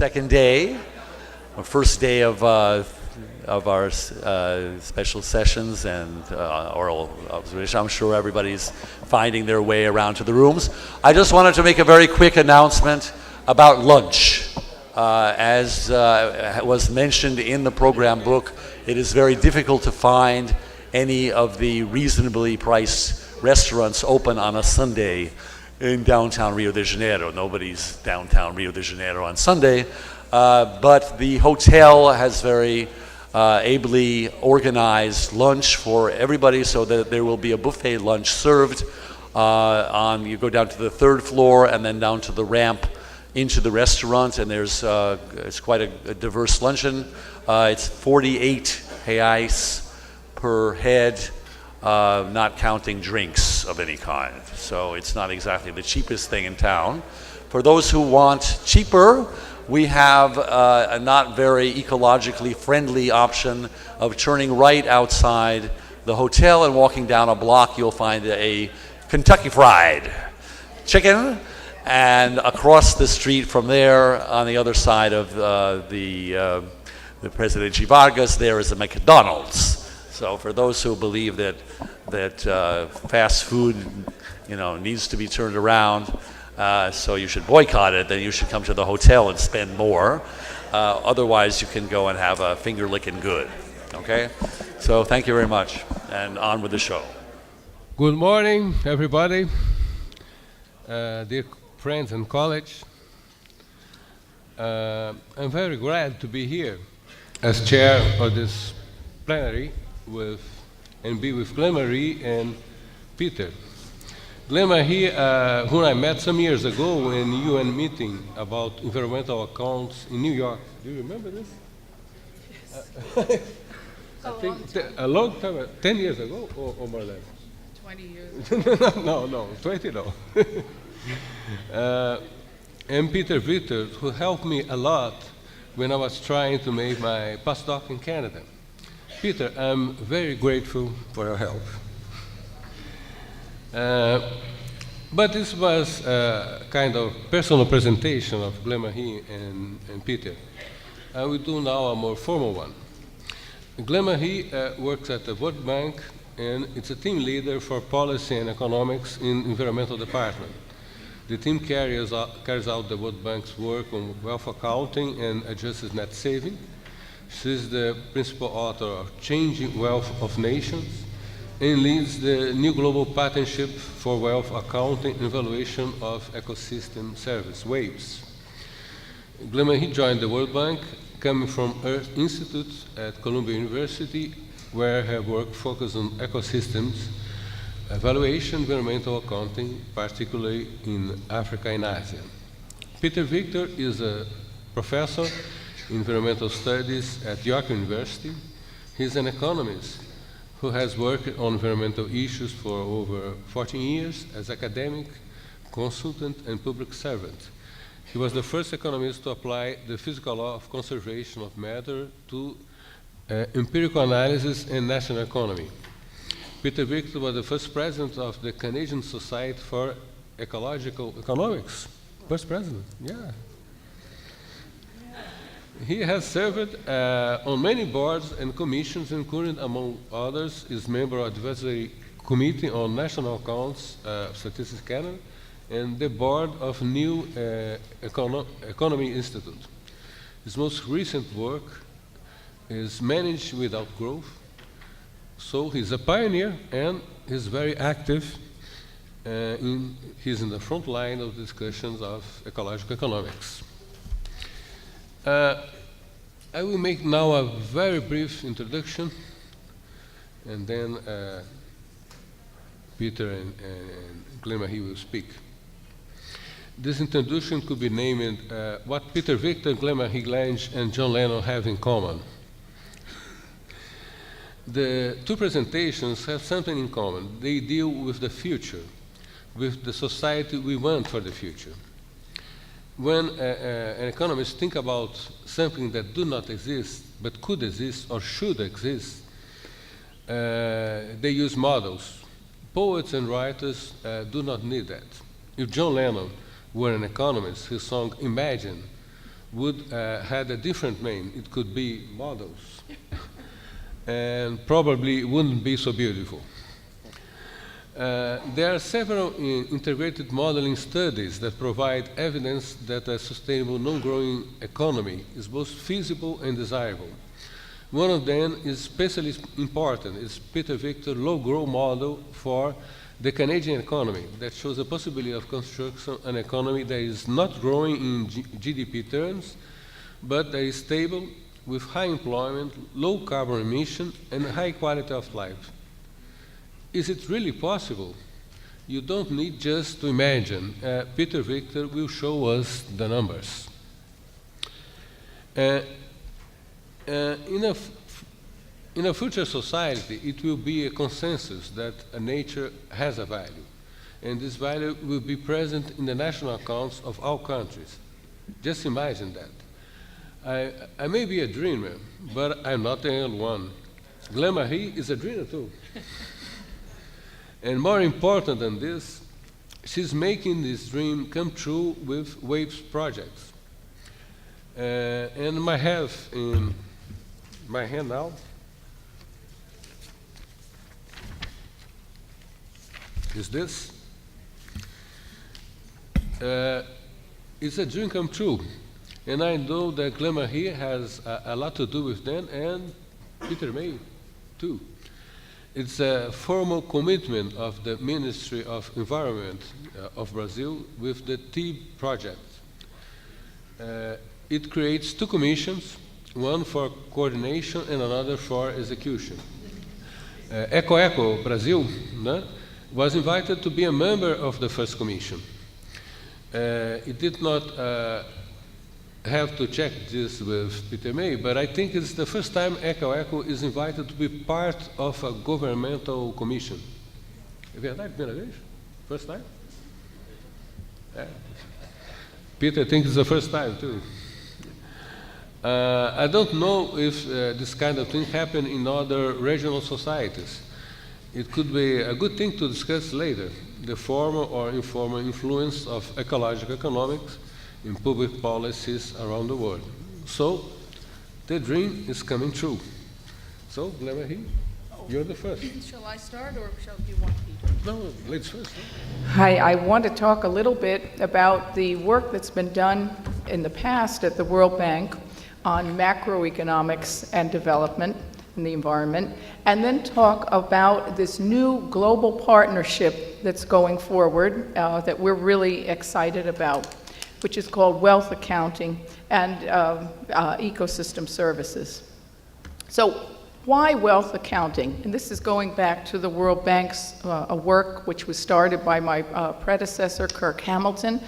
second day, our first day of our special sessions and oral observation. I'm sure everybody's finding their way around to the rooms. I just wanted to make a very quick announcement about lunch. As was mentioned in the program book, it is very difficult to find any of the reasonably priced restaurants open on a Sunday in downtown Rio de Janeiro. Nobody's downtown Rio de Janeiro on Sunday, but the hotel has very ably organized lunch for everybody so that there will be a buffet lunch served you go down to the third floor and then down to the ramp into the restaurant, and there's it's quite a diverse luncheon. It's 48 reais per head, not counting drinks of any kind. So it's not exactly the cheapest thing in town. For those who want cheaper, we have a not very ecologically friendly option of turning right outside the hotel and walking down a block. You'll find a Kentucky Fried Chicken, and across the street from there, on the other side of the Presidente Vargas, there is a McDonald's. So for those who believe that fast food, needs to be turned around, so you should boycott it, then you should come to the hotel and spend more. Otherwise, you can go and have a finger licking good. Okay? So thank you very much, and on with the show. Good morning, everybody. Dear friends and colleagues, I'm very glad to be here as chair of this plenary and be with Glenn-Marie and Peter. Glenn-Marie, whom I met some years ago in a UN meeting about environmental accounts in New York. Do you remember this? Yes. I think a long time, 10 years ago or more or less? 20 years. No, 20 no. And Peter Victor, who helped me a lot when I was trying to make my postdoc in Canada. Peter, I'm very grateful for your help. But this was a kind of personal presentation of Glenn-Marie and Peter. I will do now a more formal one. Glenn-Marie works at the World Bank, and it's a team leader for policy and economics in environmental department. The team carries out the World Bank's work on wealth accounting and adjusted net saving. She's the principal author of Changing Wealth of Nations and leads the new global partnership for wealth accounting and evaluation of ecosystem service, WAVES. Glenn-Marie joined the World Bank, coming from Earth Institute at Columbia University, where her work focused on ecosystems, evaluation, environmental accounting, particularly in Africa and Asia. Peter Victor is a professor in environmental studies at York University. He's an economist who has worked on environmental issues for over 14 years as academic, consultant, and public servant. He was the first economist to apply the physical law of conservation of matter to empirical analysis and national economy. Peter Victor was the first president of the Canadian Society for Ecological Economics. First president, yeah. He has served on many boards and commissions, including, among others, is member of the Advisory Committee on National Accounts of Statistics Canada and the board of New Economy Institute. His most recent work is Managed Without Growth. So he's a pioneer and he's very active. He's in the front line of discussions of ecological economics. I will make now a very brief introduction, and then Peter and Glenn-Marie will speak. This introduction could be named What Peter Victor, Glenn-Marie Lange, and John Lennon Have in Common. The two presentations have something in common. They deal with the future, with the society we want for the future. When an economist thinks about something that do not exist, but could exist or should exist, they use models. Poets and writers do not need that. If John Lennon were an economist, his song Imagine would had a different name. It could be models, and probably wouldn't be so beautiful. There are several integrated modeling studies that provide evidence that a sustainable non-growing economy is both feasible and desirable. One of them is especially important. It's Peter Victor's low-growth model for the Canadian economy that shows the possibility of constructing an economy that is not growing in GDP terms, but that is stable with high employment, low carbon emission, and high quality of life. Is it really possible? You don't need just to imagine. Peter Victor will show us the numbers. In a future society, it will be a consensus that nature has a value, and this value will be present in the national accounts of all countries. Just imagine that. I may be a dreamer, but I'm not the only one. Glenn is a dreamer too. And more important than this, she's making this dream come true with WAVE's projects. And I have in my hand now is this. It's a dream come true. And I know that Glenn has a lot to do with them, and Peter May too. It's a formal commitment of the Ministry of Environment of Brazil with the TEEB project. It creates two commissions, one for coordination and another for execution. Eco Brazil was invited to be a member of the first commission. It did not have to check this with Peter May, but I think it's the first time Eco is invited to be part of a governmental commission. É verdade, primeira vez? First time? Peter thinks it's the first time too. I don't know if this kind of thing happened in other regional societies. It could be a good thing to discuss later, the formal or informal influence of ecological economics in public policies around the world. So, the dream is coming true. So, Glenn, you're the first. Shall I start, or shall you want Peter? No, ladies first. Hi, I want to talk a little bit about the work that's been done in the past at the World Bank on macroeconomics and development in the environment, and then talk about this new global partnership that's going forward that we're really excited about, which is called wealth accounting and ecosystem services. So why wealth accounting? And this is going back to the World Bank's work, which was started by my predecessor, Kirk Hamilton.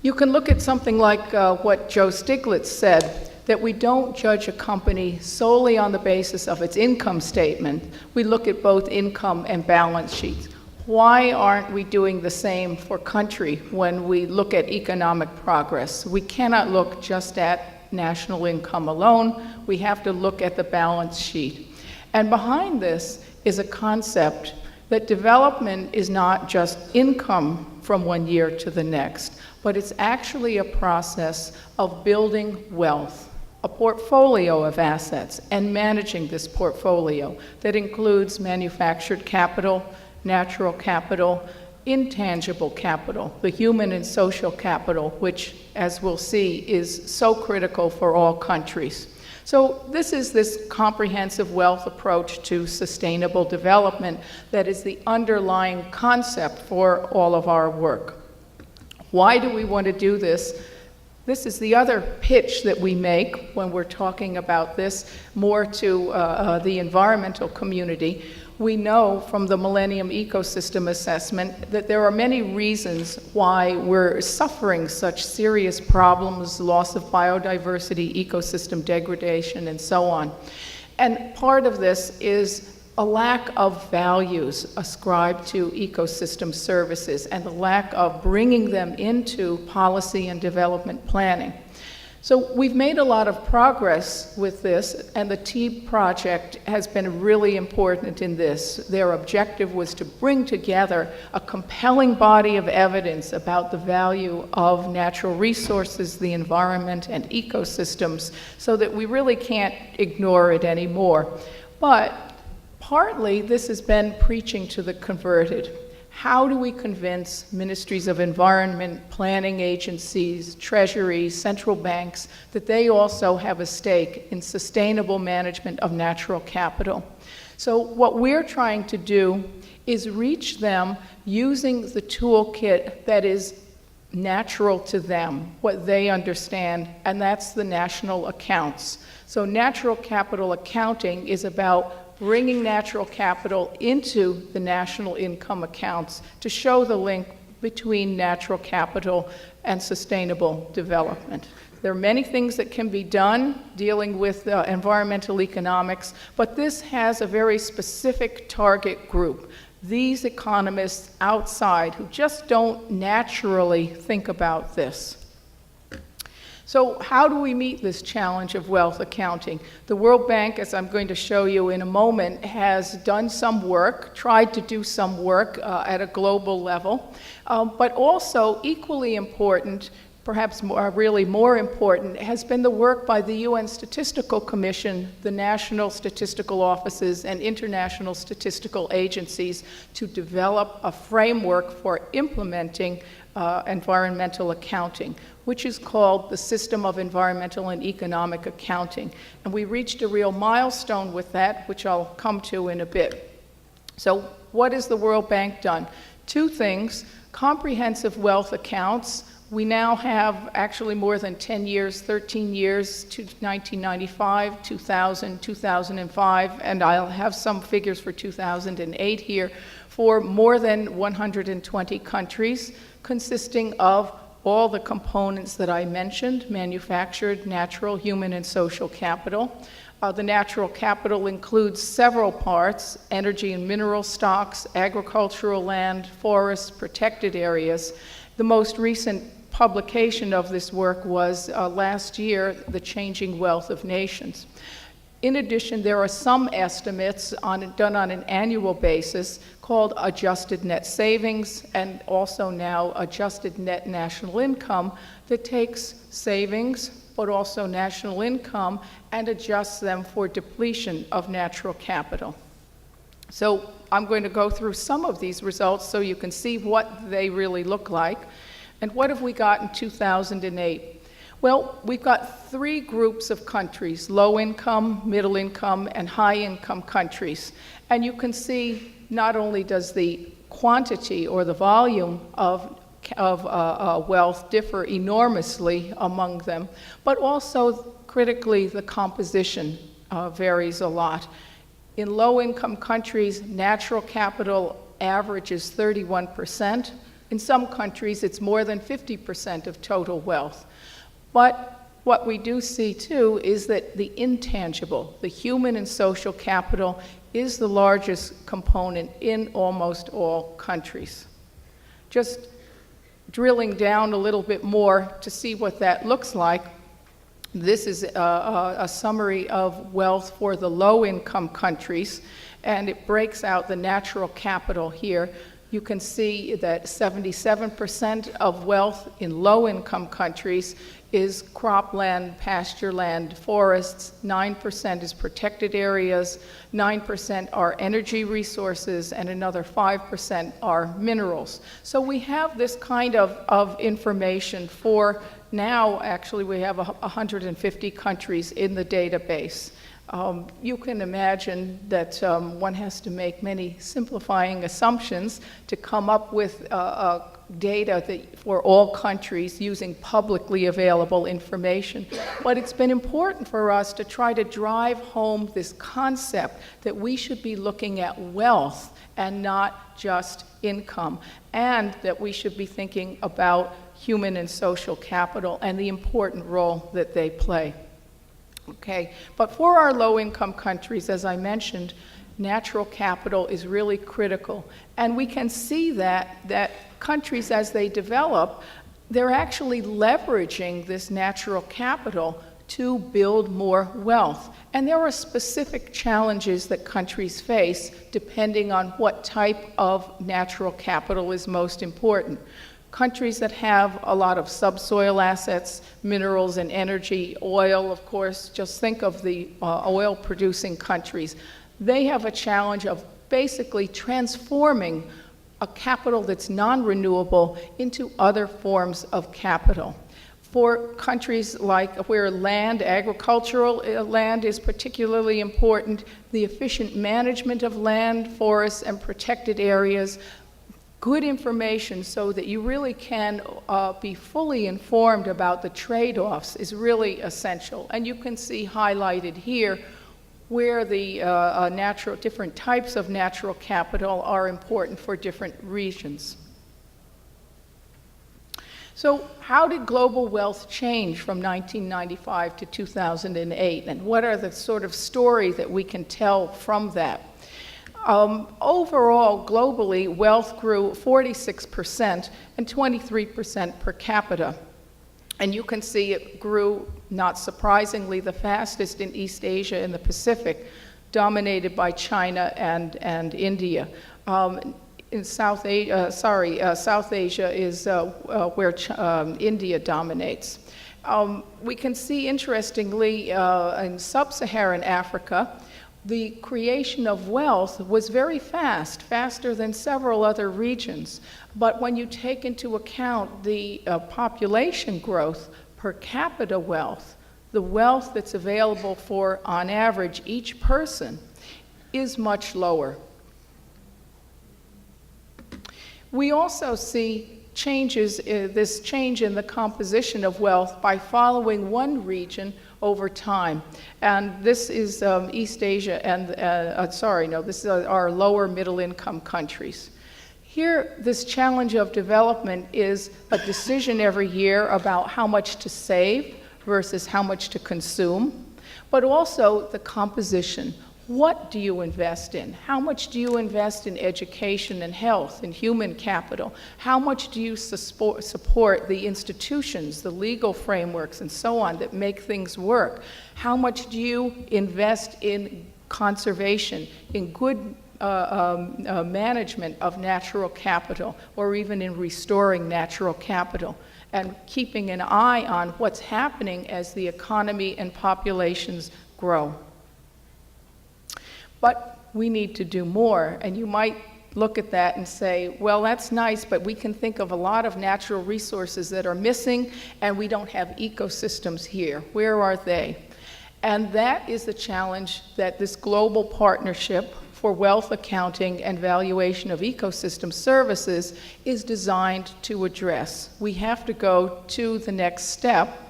You can look at something like what Joe Stiglitz said, that we don't judge a company solely on the basis of its income statement. We look at both income and balance sheets. Why aren't we doing the same for country when we look at economic progress? We cannot look just at national income alone. We have to look at the balance sheet. And behind this is a concept that development is not just income from one year to the next, but it's actually a process of building wealth, a portfolio of assets, and managing this portfolio that includes manufactured capital, natural capital, intangible capital, the human and social capital, which, as we'll see, is so critical for all countries. So this is this comprehensive wealth approach to sustainable development that is the underlying concept for all of our work. Why do we want to do this? This is the other pitch that we make when we're talking about this more to the environmental community. We know from the Millennium Ecosystem Assessment that there are many reasons why we're suffering such serious problems, loss of biodiversity, ecosystem degradation, and so on. And part of this is a lack of values ascribed to ecosystem services and the lack of bringing them into policy and development planning. So we've made a lot of progress with this, and the TEEP project has been really important in this. Their objective was to bring together a compelling body of evidence about the value of natural resources, the environment, and ecosystems, so that we really can't ignore it anymore. But partly this has been preaching to the converted. How do we convince ministries of environment, planning agencies, treasuries, central banks that they also have a stake in sustainable management of natural capital? So what we're trying to do is reach them using the toolkit that is natural to them, what they understand, and that's the national accounts. So natural capital accounting is about bringing natural capital into the national income accounts to show the link between natural capital and sustainable development. There are many things that can be done dealing with environmental economics, but this has a very specific target group. These economists outside who just don't naturally think about this. So how do we meet this challenge of wealth accounting? The World Bank, as I'm going to show you in a moment, has done some work, tried to do some work at a global level, but also equally important, perhaps really more important, has been the work by the UN Statistical Commission, the national statistical offices, and international statistical agencies to develop a framework for implementing environmental accounting, which is called the System of Environmental and Economic Accounting. And we reached a real milestone with that, which I'll come to in a bit. So what has the World Bank done? Two things: comprehensive wealth accounts. We now have actually more than 10 years, 13 years, to 1995, 2000, 2005, and I'll have some figures for 2008 here, for more than 120 countries, consisting of all the components that I mentioned: manufactured, natural, human, and social capital. The natural capital includes several parts: energy and mineral stocks, agricultural land, forests, protected areas. The most recent publication of this work was last year, The Changing Wealth of Nations. In addition, there are some estimates done on an annual basis called adjusted net savings, and also now adjusted net national income, that takes savings but also national income and adjusts them for depletion of natural capital. So I'm going to go through some of these results so you can see what they really look like. And what have we got in 2008? Well, we've got three groups of countries: low income, middle income, and high income countries. And you can see not only does the quantity or the volume of wealth differ enormously among them, but also critically the composition varies a lot. In low income countries, natural capital averages 31%. In some countries, it's more than 50% of total wealth. But what we do see, too, is that the intangible, the human and social capital, is the largest component in almost all countries. Just drilling down a little bit more to see what that looks like, this is a summary of wealth for the low-income countries, and it breaks out the natural capital here. You can see that 77% of wealth in low-income countries is cropland, pasture land, forests, 9% is protected areas, 9% are energy resources, and another 5% are minerals. So we have this kind of information for now. Actually, we have 150 countries in the database. You can imagine that one has to make many simplifying assumptions to come up with data for all countries using publicly available information. But it's been important for us to try to drive home this concept that we should be looking at wealth and not just income, and that we should be thinking about human and social capital and the important role that they play. Okay, but for our low-income countries, as I mentioned, natural capital is really critical. And we can see that countries, as they develop, they're actually leveraging this natural capital to build more wealth. And there are specific challenges that countries face depending on what type of natural capital is most important. Countries that have a lot of subsoil assets, minerals and energy, oil, of course, just think of the oil-producing countries. They have a challenge of basically transforming a capital that's non-renewable into other forms of capital. For countries like where land, agricultural land is particularly important, the efficient management of land, forests, and protected areas, good information so that you really can be fully informed about the trade-offs is really essential. And you can see highlighted here where the different types of natural capital are important for different regions. So how did global wealth change from 1995 to 2008? And what are the sort of stories that we can tell from that? Overall, globally, wealth grew 46% and 23% per capita. And you can see it grew, not surprisingly, the fastest in East Asia and the Pacific, dominated by China and India. In South Asia, South Asia is where India dominates. We can see, interestingly, in sub-Saharan Africa, the creation of wealth was very fast, faster than several other regions. But when you take into account the population growth, per capita wealth, the wealth that's available for, on average, each person is much lower. We also see changes, this change in the composition of wealth by following one region over time. And this is East Asia and, this is our lower middle income countries. Here, this challenge of development is a decision every year about how much to save versus how much to consume, but also the composition. What do you invest in? How much do you invest in education and health and human capital? How much do you support the institutions, the legal frameworks, and so on that make things work? How much do you invest in conservation, in good management of natural capital, or even in restoring natural capital, and keeping an eye on what's happening as the economy and populations grow? But we need to do more, and you might look at that and say, well, that's nice, but we can think of a lot of natural resources that are missing, and we don't have ecosystems here. Where are they? And that is the challenge that this global partnership for wealth accounting and valuation of ecosystem services is designed to address. We have to go to the next step.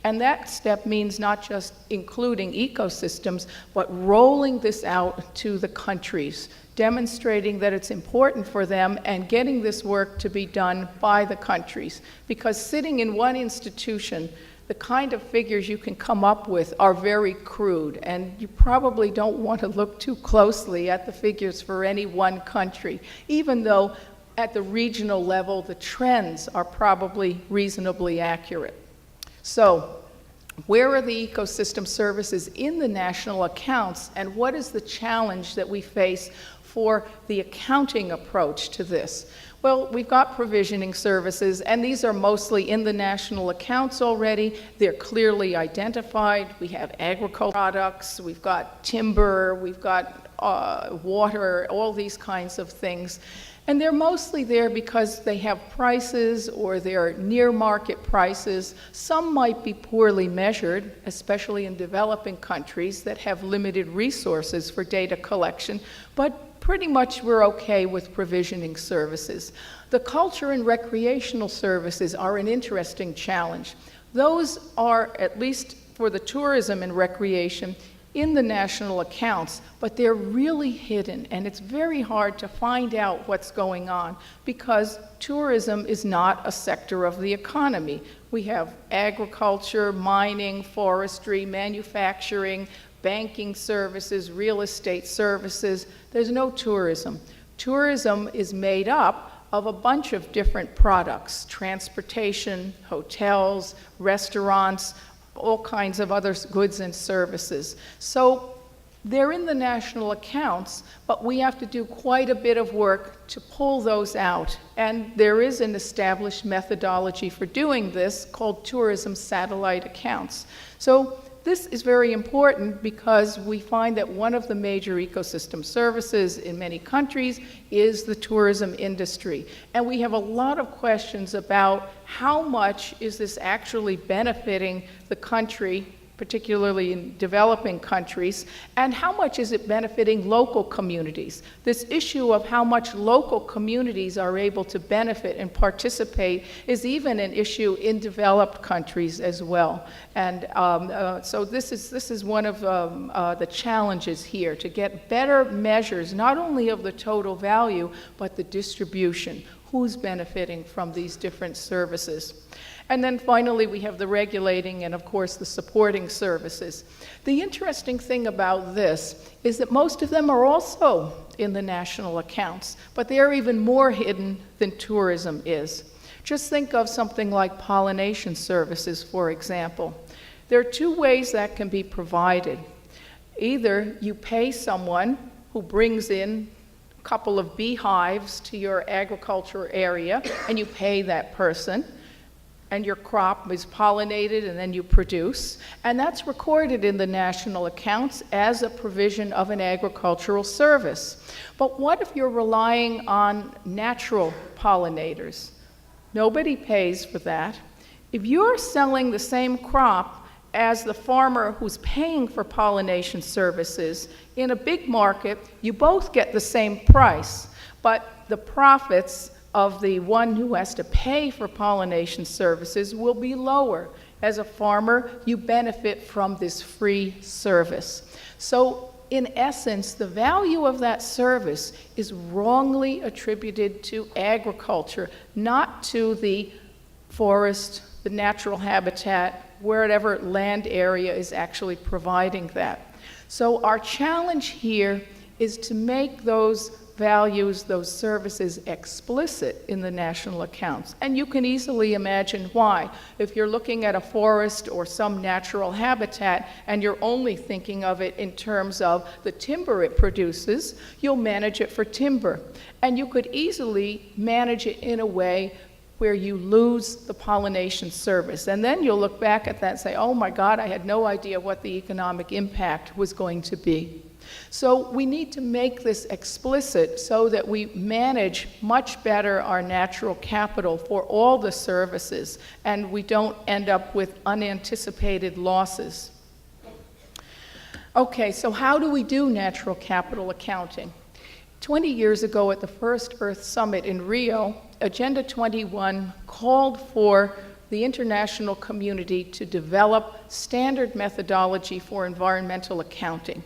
And that step means not just including ecosystems, but rolling this out to the countries, demonstrating that it's important for them and getting this work to be done by the countries. Because sitting in one institution, the kind of figures you can come up with are very crude, and you probably don't want to look too closely at the figures for any one country, even though at the regional level, the trends are probably reasonably accurate. So, where are the ecosystem services in the national accounts, and what is the challenge that we face for the accounting approach to this? Well, we've got provisioning services, and these are mostly in the national accounts already. They're clearly identified. We have agricultural products, we've got timber, we've got water, all these kinds of things. And they're mostly there because they have prices or they're near market prices. Some might be poorly measured, especially in developing countries that have limited resources for data collection, but pretty much we're okay with provisioning services. The culture and recreational services are an interesting challenge. Those are, at least for the tourism and recreation, in the national accounts, but they're really hidden, and it's very hard to find out what's going on because tourism is not a sector of the economy. We have agriculture, mining, forestry, manufacturing, banking services, real estate services. There's no tourism. Tourism is made up of a bunch of different products: transportation, hotels, restaurants, all kinds of other goods and services. So they're in the national accounts, but we have to do quite a bit of work to pull those out. And there is an established methodology for doing this called tourism satellite accounts. So this is very important because we find that one of the major ecosystem services in many countries is the tourism industry. And we have a lot of questions about how much is this actually benefiting the country, particularly in developing countries, and how much is it benefiting local communities? This issue of how much local communities are able to benefit and participate is even an issue in developed countries as well. And so this is one of the challenges here, to get better measures, not only of the total value, but the distribution. Who's benefiting from these different services? And then finally, we have the regulating and, of course, the supporting services. The interesting thing about this is that most of them are also in the national accounts, but they're even more hidden than tourism is. Just think of something like pollination services, for example. There are two ways that can be provided. Either you pay someone who brings in a couple of beehives to your agriculture area, and you pay that person, and your crop is pollinated and then you produce, and that's recorded in the national accounts as a provision of an agricultural service. But what if you're relying on natural pollinators? Nobody pays for that. If you're selling the same crop as the farmer who's paying for pollination services in a big market, you both get the same price, but the profits of the one who has to pay for pollination services will be lower. As a farmer, you benefit from this free service. So in essence, the value of that service is wrongly attributed to agriculture, not to the forest, the natural habitat, wherever land area is actually providing that. So our challenge here is to make those values, those services explicit in the national accounts. And you can easily imagine why. If you're looking at a forest or some natural habitat and you're only thinking of it in terms of the timber it produces, you'll manage it for timber. And you could easily manage it in a way where you lose the pollination service. And then you'll look back at that and say, oh my God, I had no idea what the economic impact was going to be. So we need to make this explicit so that we manage much better our natural capital for all the services, and we don't end up with unanticipated losses. Okay, so how do we do natural capital accounting? 20 years ago at the first Earth Summit in Rio, Agenda 21 called for the international community to develop standard methodology for environmental accounting.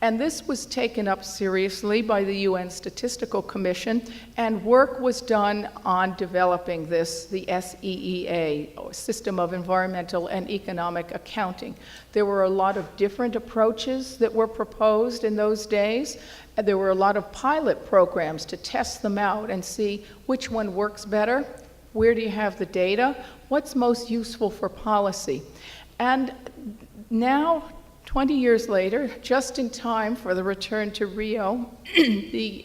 And this was taken up seriously by the UN Statistical Commission, and work was done on developing this, the SEEA, or System of Environmental and Economic Accounting. There were a lot of different approaches that were proposed in those days. There were a lot of pilot programs to test them out and see which one works better, where do you have the data, what's most useful for policy. And now, 20 years later, just in time for the return to Rio, the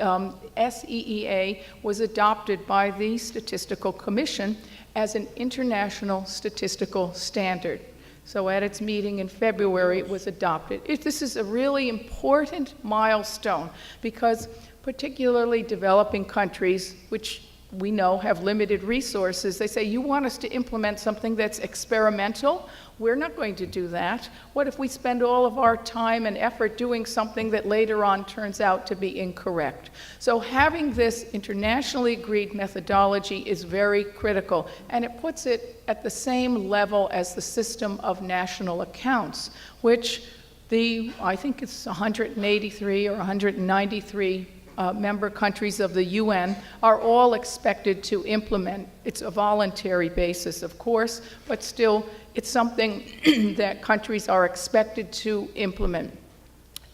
SEEA was adopted by the Statistical Commission as an international statistical standard. So at its meeting in February, it was adopted. This is a really important milestone because particularly developing countries, which we know have limited resources, they say, you want us to implement something that's experimental? We're not going to do that. What if we spend all of our time and effort doing something that later on turns out to be incorrect? So having this internationally agreed methodology is very critical, and it puts it at the same level as the system of national accounts, which I think it's 183 or 193 member countries of the UN are all expected to implement. It's a voluntary basis, of course, but still it's something that countries are expected to implement.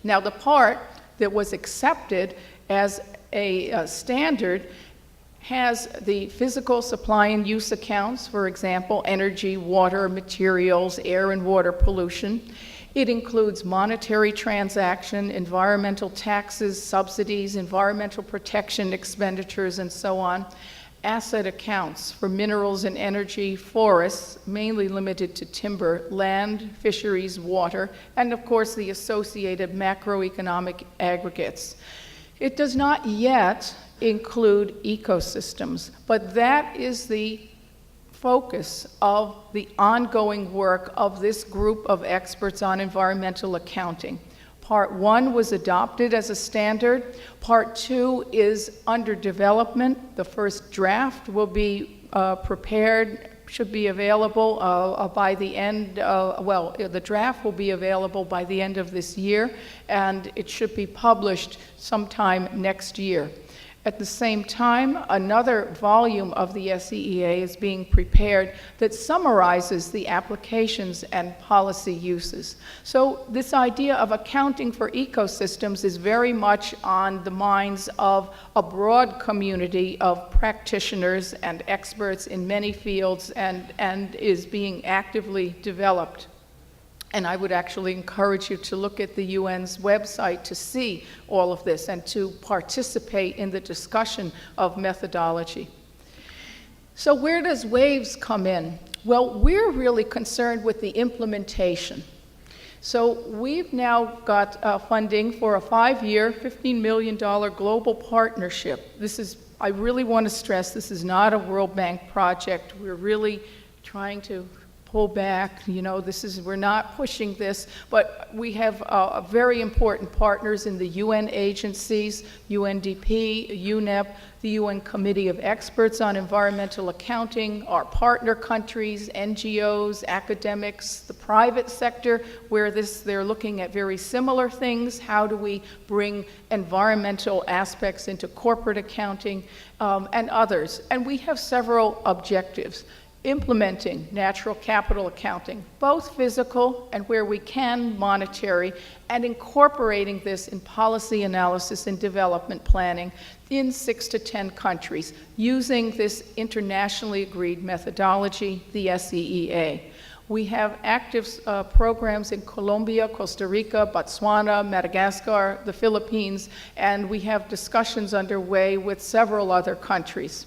Now, the part that was accepted as a standard has the physical supply and use accounts, for example, energy, water, materials, air and water pollution. It includes monetary transaction, environmental taxes, subsidies, environmental protection expenditures, and so on. Asset accounts for minerals and energy, forests, mainly limited to timber, land, fisheries, water, and of course the associated macroeconomic aggregates. It does not yet include ecosystems, but that is the focus of the ongoing work of this group of experts on environmental accounting. Part 1 was adopted as a standard. Part 2 is under development. The first draft will be prepared, should be available by the end, the draft will be available by the end of this year, and it should be published sometime next year. At the same time, another volume of the SEEA is being prepared that summarizes the applications and policy uses. So this idea of accounting for ecosystems is very much on the minds of a broad community of practitioners and experts in many fields, and is being actively developed. And I would actually encourage you to look at the UN's website to see all of this and to participate in the discussion of methodology. So where does WAVES come in? Well, we're really concerned with the implementation. So we've now got funding for a 5-year, $15 million global partnership. This is, I really want to stress, this is not a World Bank project. We're really trying to pull back, you know, we're not pushing this, but we have very important partners in the UN agencies, UNDP, UNEP, the UN Committee of Experts on Environmental Accounting, our partner countries, NGOs, academics, the private sector, where they're looking at very similar things. How do we bring environmental aspects into corporate accounting, and others? And we have several objectives. Implementing natural capital accounting, both physical and where we can monetary, and incorporating this in policy analysis and development planning in 6 to 10 countries using this internationally agreed methodology, the SEEA. We have active programs in Colombia, Costa Rica, Botswana, Madagascar, the Philippines, and we have discussions underway with several other countries.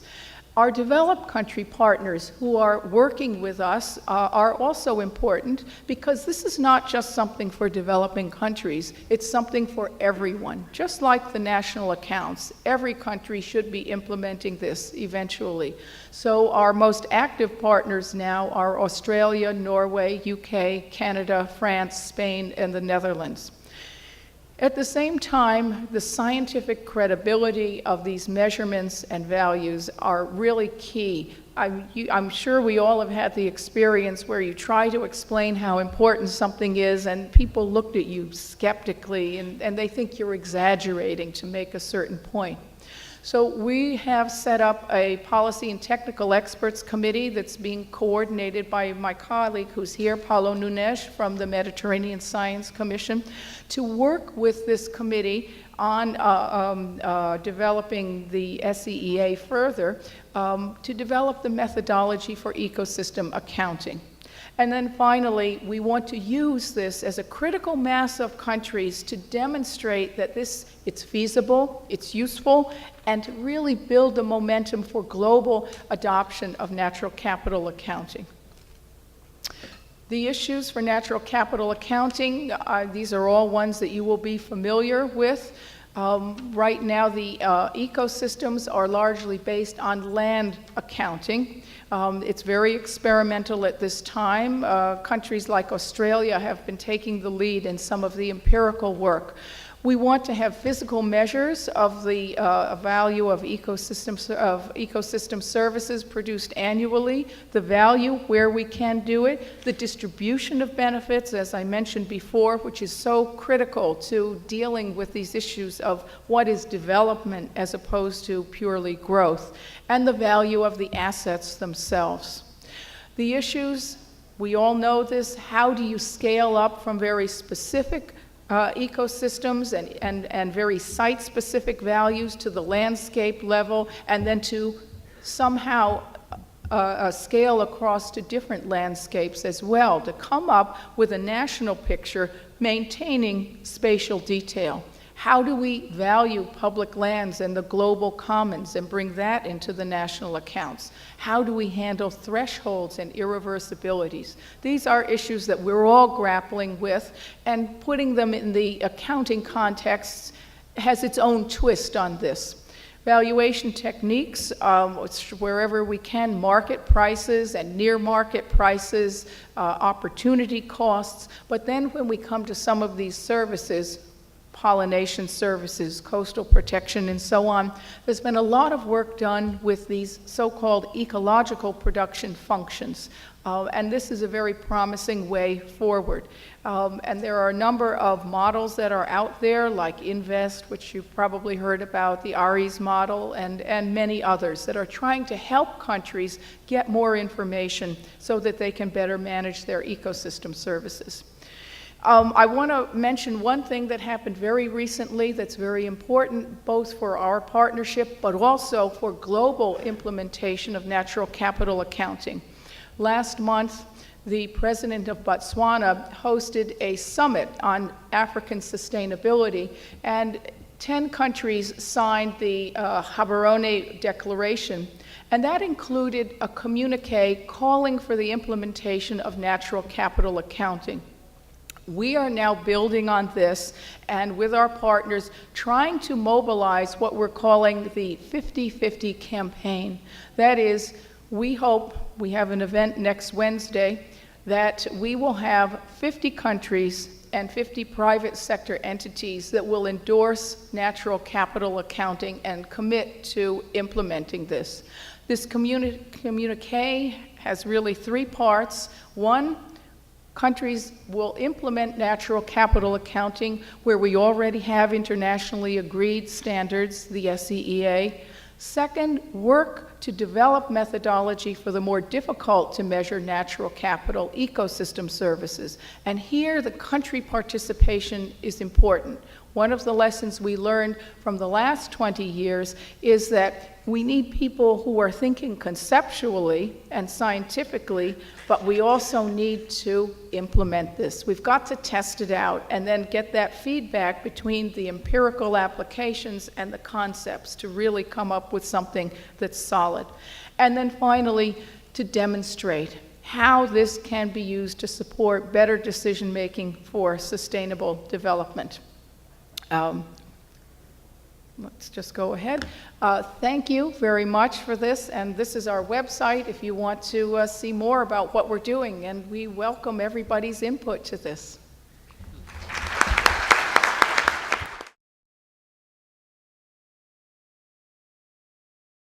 Our developed country partners who are working with us are also important, because this is not just something for developing countries, it's something for everyone. Just like the national accounts, every country should be implementing this eventually. So our most active partners now are Australia, Norway, UK, Canada, France, Spain, and the Netherlands. At the same time, the scientific credibility of these measurements and values are really key. I'm sure we all have had the experience where you try to explain how important something is and people looked at you skeptically and they think you're exaggerating to make a certain point. So we have set up a policy and technical experts committee that's being coordinated by my colleague who's here, Paulo Nunes from the Mediterranean Science Commission, to work with this committee on developing the SEEA further, to develop the methodology for ecosystem accounting. And then finally, we want to use this as a critical mass of countries to demonstrate that it's feasible, it's useful, and to really build the momentum for global adoption of natural capital accounting. The issues for natural capital accounting, these are all ones that you will be familiar with. Right now, the ecosystems are largely based on land accounting. It's very experimental at this time. Countries like Australia have been taking the lead in some of the empirical work. We want to have physical measures of the value of ecosystem services produced annually, the value where we can do it, the distribution of benefits, as I mentioned before, which is so critical to dealing with these issues of what is development as opposed to purely growth, and the value of the assets themselves. The issues, we all know this, how do you scale up from very specific ecosystems and very site-specific values to the landscape level, and then to somehow scale across to different landscapes as well, to come up with a national picture maintaining spatial detail. How do we value public lands and the global commons and bring that into the national accounts? How do we handle thresholds and irreversibilities? These are issues that we're all grappling with, and putting them in the accounting context has its own twist on this. Valuation techniques, wherever we can, market prices and near market prices, opportunity costs, but then when we come to some of these services, pollination services, coastal protection, and so on, there's been a lot of work done with these so-called ecological production functions. And this is a very promising way forward. And there are a number of models that are out there, like INVEST, which you've probably heard about, the ARIES model, and many others that are trying to help countries get more information so that they can better manage their ecosystem services. I want to mention one thing that happened very recently that's very important, both for our partnership, but also for global implementation of natural capital accounting. Last month, the president of Botswana hosted a summit on African sustainability, and 10 countries signed the Gaborone Declaration, and that included a communique calling for the implementation of natural capital accounting. We are now building on this, and with our partners, trying to mobilize what we're calling the 50/50 campaign. That is, we hope, we have an event next Wednesday, that we will have 50 countries and 50 private sector entities that will endorse natural capital accounting and commit to implementing this. This communique has really 3 parts. One, countries will implement natural capital accounting where we already have internationally agreed standards, the SEEA. Second, work to develop methodology for the more difficult to measure natural capital ecosystem services. And here the country participation is important. One of the lessons we learned from the last 20 years is that we need people who are thinking conceptually and scientifically, but we also need to implement this. We've got to test it out and then get that feedback between the empirical applications and the concepts to really come up with something that's solid. And then finally, to demonstrate how this can be used to support better decision-making for sustainable development. Let's just go ahead. Thank you very much for this, and this is our website if you want to see more about what we're doing, and we welcome everybody's input to this.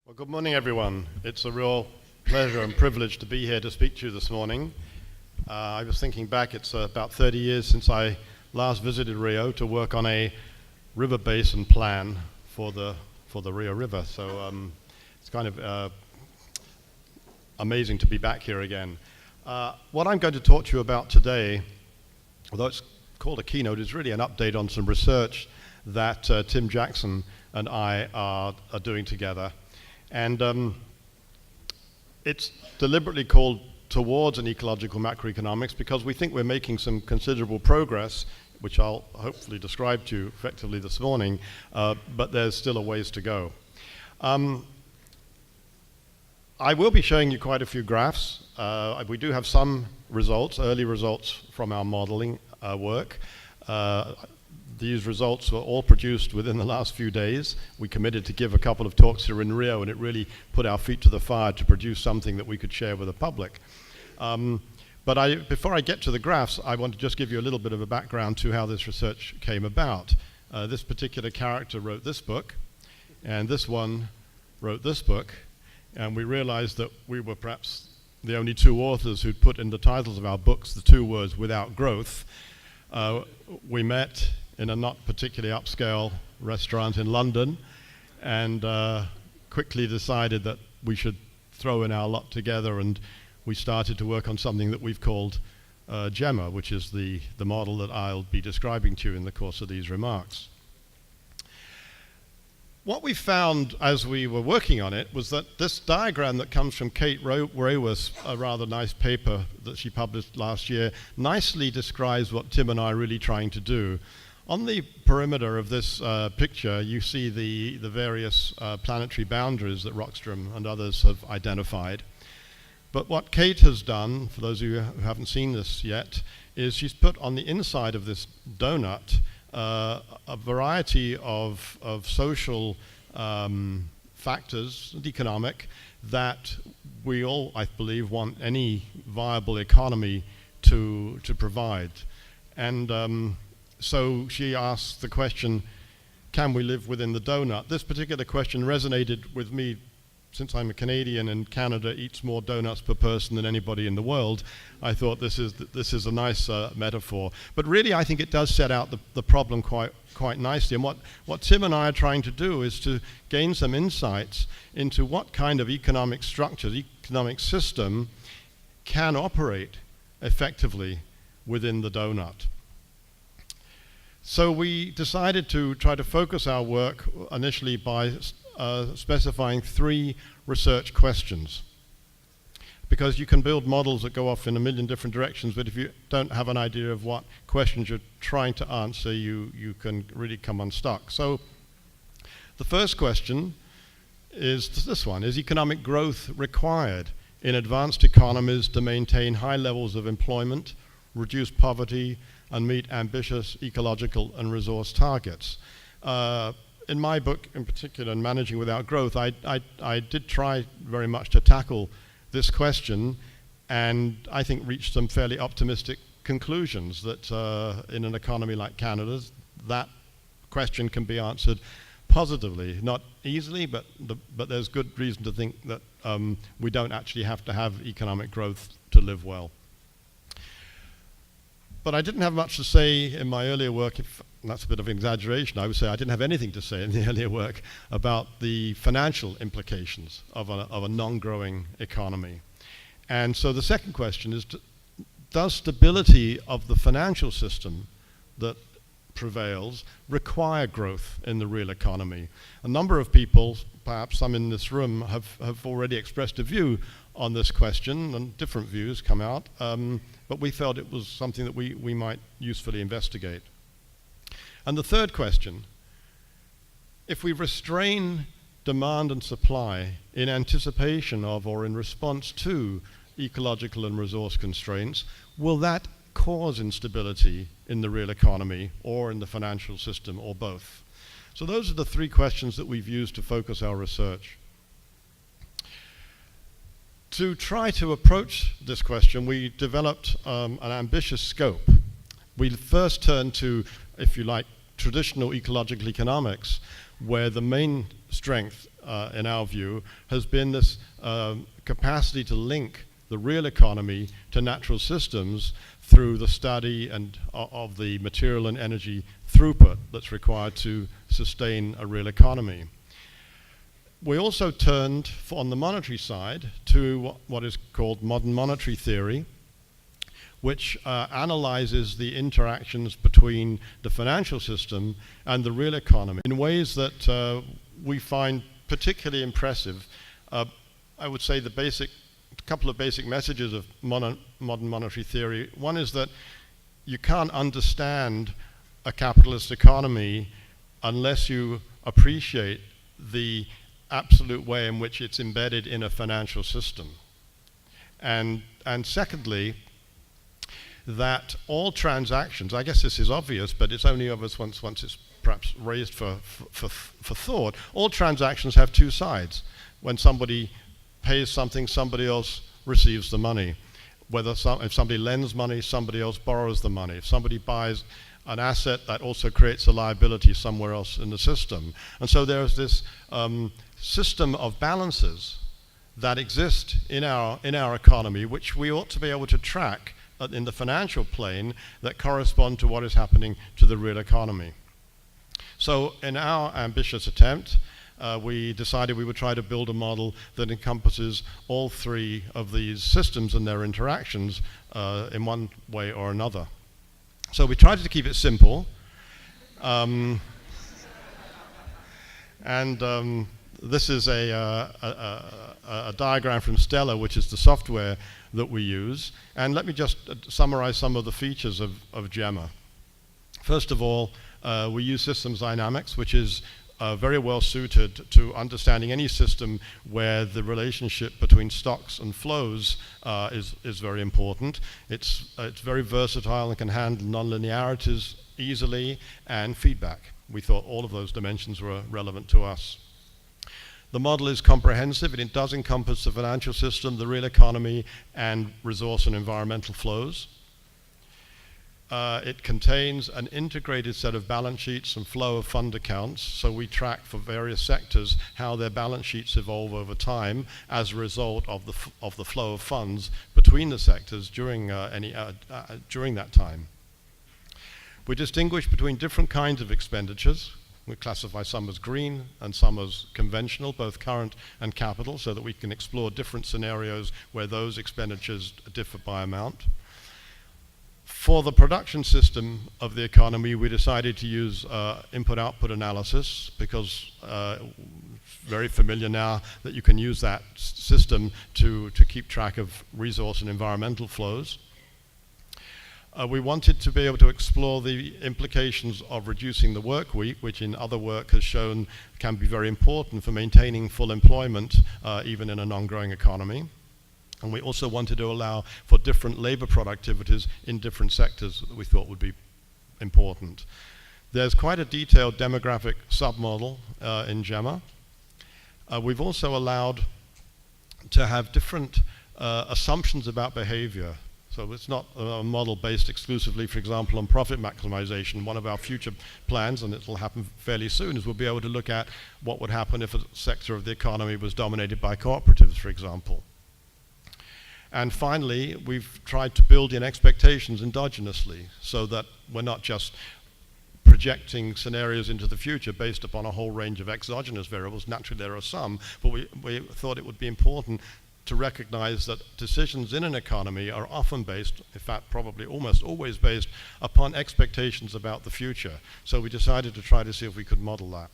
Well, good morning, everyone. It's a real pleasure and privilege to be here to speak to you this morning. I was thinking back, it's about 30 years since I last visited Rio to work on a river basin plan for the Rio River. So it's kind of amazing to be back here again. What I'm going to talk to you about today, although it's called a keynote, is really an update on some research that Tim Jackson and I are doing together. And it's deliberately called Towards an Ecological Macroeconomics because we think we're making some considerable progress, which I'll hopefully describe to you effectively this morning, but there's still a ways to go. I will be showing you quite a few graphs. We do have some results, early results from our modeling work. These results were all produced within the last few days. We committed to give a couple of talks here in Rio, and it really put our feet to the fire to produce something that we could share with the public. But before I get to the graphs, I want to just give you a little bit of a background to how this research came about. This particular character wrote this book, and this one wrote this book, and we realized that we were perhaps the only 2 authors who'd put in the titles of our books the 2 words "without growth." We met in a not particularly upscale restaurant in London and quickly decided that we should throw in our lot together, and we started to work on something that we've called GEMMA, which is the model that I'll be describing to you in the course of these remarks. What we found as we were working on it was that this diagram that comes from Kate Raworth's a rather nice paper that she published last year nicely describes what Tim and I are really trying to do. On the perimeter of this picture, you see the various planetary boundaries that Rockstrom and others have identified. But what Kate has done, for those of you who haven't seen this yet, is she's put on the inside of this donut a variety of social factors, and economic, that we all, I believe, want any viable economy to provide. And so she asked the question, can we live within the donut? This particular question resonated with me since I'm a Canadian and Canada eats more donuts per person than anybody in the world. I thought this is a nice metaphor. But really, I think it does set out the problem quite nicely. And what Tim and I are trying to do is to gain some insights into what kind of economic structure, economic system can operate effectively within the donut. So we decided to try to focus our work initially by specifying 3 research questions. Because you can build models that go off in a million different directions, but if you don't have an idea of what questions you're trying to answer, you can really come unstuck. So the first question is this one: is economic growth required in advanced economies to maintain high levels of employment, reduce poverty, and meet ambitious ecological and resource targets? In my book, in particular, in Managing Without Growth, I did try very much to tackle this question, and I think reached some fairly optimistic conclusions that in an economy like Canada's, that question can be answered positively. Not easily, but there's good reason to think that we don't actually have to have economic growth to live well. But I didn't have much to say in my earlier work. That's a bit of an exaggeration. I would say I didn't have anything to say in the earlier work about the financial implications of a non-growing economy. And so the second question is, does stability of the financial system that prevails require growth in the real economy? A number of people, perhaps some in this room, have already expressed a view on this question, and different views come out, but we felt it was something that we might usefully investigate. And the third question: if we restrain demand and supply in anticipation of or in response to ecological and resource constraints, will that cause instability in the real economy or in the financial system, or both? So those are the 3 questions that we've used to focus our research. To try to approach this question, we developed an ambitious scope. We first turned to, if you like, traditional ecological economics, where the main strength, in our view, has been this capacity to link the real economy to natural systems through the study of the material and energy throughput that's required to sustain a real economy. We also turned, on the monetary side, to what is called modern monetary theory, which analyzes the interactions between the financial system and the real economy in ways that we find particularly impressive. I would say a couple of basic messages of modern monetary theory. One is that you can't understand a capitalist economy unless you appreciate the absolute way in which it's embedded in a financial system. And secondly, that all transactions, I guess this is obvious, but it's only obvious once it's perhaps raised for thought, all transactions have 2 sides. When somebody pays something, somebody else receives the money. If somebody lends money, somebody else borrows the money. If somebody buys an asset, that also creates a liability somewhere else in the system. And so there's this system of balances that exist in our economy, which we ought to be able to track in the financial plane, that correspond to what is happening to the real economy. So in our ambitious attempt, we decided we would try to build a model that encompasses all 3 of these systems and their interactions in one way or another. So we tried to keep it simple, And this is a diagram from Stella, which is the software that we use. And let me just summarize some of the features of Gemma. First of all, we use systems dynamics, which is very well suited to understanding any system where the relationship between stocks and flows is very important. It's very versatile and can handle nonlinearities easily and feedback. We thought all of those dimensions were relevant to us. The model is comprehensive, and it does encompass the financial system, the real economy, and resource and environmental flows. It contains an integrated set of balance sheets and flow of fund accounts, so we track for various sectors how their balance sheets evolve over time as a result of the flow of funds between the sectors during that time. We distinguish between different kinds of expenditures. We classify some as green and some as conventional, both current and capital, so that we can explore different scenarios where those expenditures differ by amount. For the production system of the economy, we decided to use input-output analysis because it's very familiar now that you can use that system to keep track of resource and environmental flows. We wanted to be able to explore the implications of reducing the work week, which in other work has shown can be very important for maintaining full employment, even in a non-growing economy. And we also wanted to allow for different labor productivities in different sectors that we thought would be important. There's quite a detailed demographic submodel in Gemma. We've also allowed to have different assumptions about behavior. So it's not a model based exclusively, for example, on profit maximization. One of our future plans, and it will happen fairly soon, is we'll be able to look at what would happen if a sector of the economy was dominated by cooperatives, for example. And finally, we've tried to build in expectations endogenously so that we're not just projecting scenarios into the future based upon a whole range of exogenous variables. Naturally, there are some, but we thought it would be important to recognize that decisions in an economy are often based, in fact, probably almost always based upon expectations about the future. So we decided to try to see if we could model that.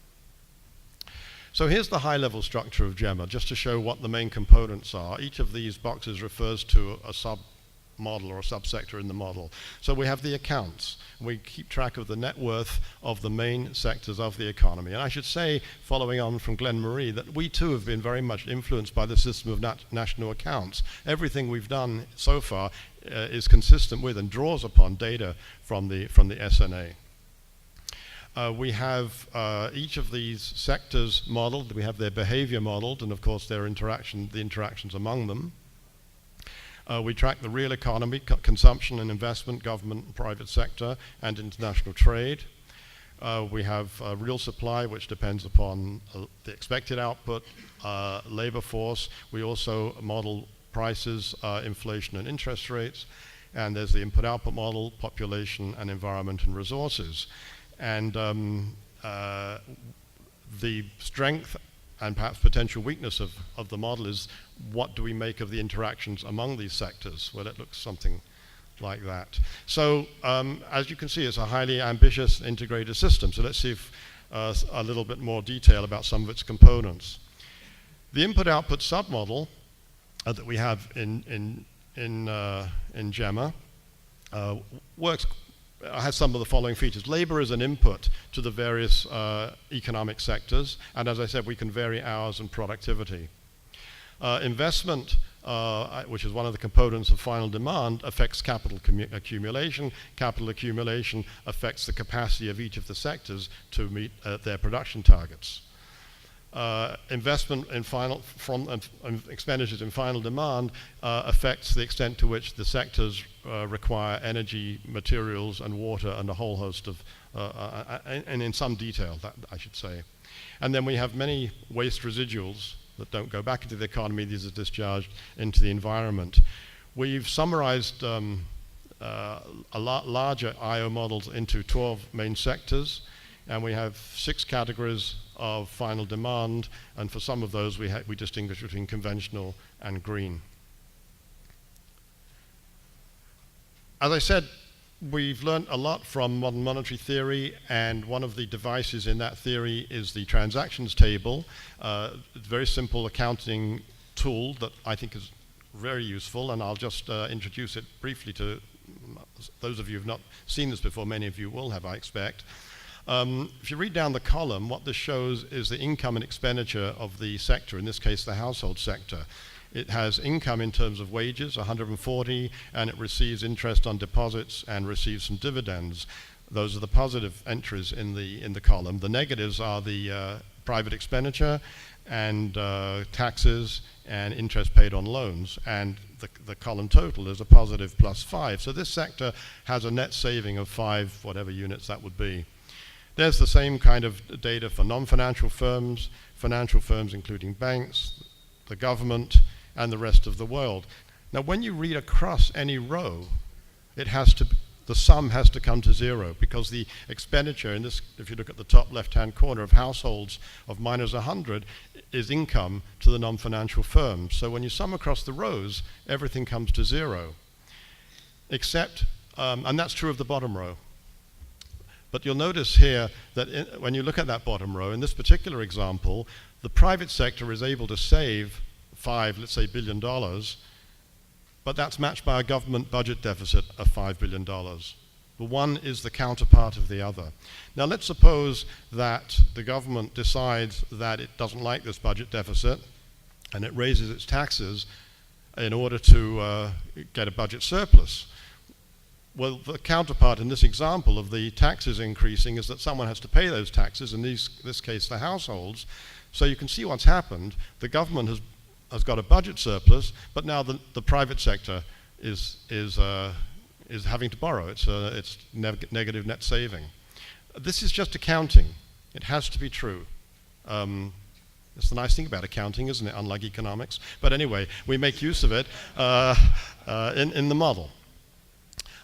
So here's the high-level structure of Gemma, just to show what the main components are. Each of these boxes refers to a sub-model or a subsector in the model. So we have the accounts. We keep track of the net worth of the main sectors of the economy. And I should say, following on from Glenn Marie, that we too have been very much influenced by the system of national accounts. Everything we've done so far is consistent with and draws upon data from the SNA. We have each of these sectors modeled. We have their behavior modeled, and of course the interactions among them. We track the real economy, consumption and investment, government and private sector, and international trade. We have real supply, which depends upon the expected output, labor force. We also model prices, inflation and interest rates. And there's the input-output model, population and environment and resources. And the strength and perhaps potential weakness of the model is what do we make of the interactions among these sectors? Well, it looks something like that. So as you can see, it's a highly ambitious integrated system. So let's see if a little bit more detail about some of its components. The input-output submodel that we have in Gemma has some of the following features. Labor is an input to the various economic sectors, and as I said, we can vary hours and productivity. Investment, which is one of the components of final demand, affects capital accumulation. Capital accumulation affects the capacity of each of the sectors to meet their production targets. Investment in expenditures in final demand affects the extent to which the sectors require energy, materials, and water, and a whole host of, and in some detail, that I should say. And then we have many waste residuals that don't go back into the economy. These are discharged into the environment. We've summarized larger IO models into 12 main sectors, and we have 6 categories of final demand, and for some of those we distinguish between conventional and green. As I said, we've learned a lot from modern monetary theory, and one of the devices in that theory is the transactions table. It's a very simple accounting tool that I think is very useful, and I'll just introduce it briefly to those of you who have not seen this before. Many of you will have, I expect. If you read down the column, what this shows is the income and expenditure of the sector, in this case the household sector. It has income in terms of wages, 140, and it receives interest on deposits and receives some dividends. Those are the positive entries in the column. The negatives are the private expenditure and taxes and interest paid on loans, and the column total is a positive +5. So this sector has a net saving of 5 whatever units that would be. There's the same kind of data for non-financial firms, financial firms including banks, the government, and the rest of the world. Now, when you read across any row, the sum has to come to 0, because the expenditure in this, if you look at the top left-hand corner of households of -100, is income to the non-financial firms. So when you sum across the rows, everything comes to 0, except, and that's true of the bottom row. But you'll notice here that when you look at that bottom row, in this particular example, the private sector is able to save let's say, $5 billion, but that's matched by a government budget deficit of $5 billion. The one is the counterpart of the other. Now let's suppose that the government decides that it doesn't like this budget deficit and it raises its taxes in order to get a budget surplus. Well, the counterpart in this example of the taxes increasing is that someone has to pay those taxes, in this case the households. So you can see what's happened. The government has got a budget surplus, but now the private sector is having to borrow. It's negative net saving. This is just accounting. It has to be true. That's the nice thing about accounting, isn't it? Unlike economics. But anyway, we make use of it in the model.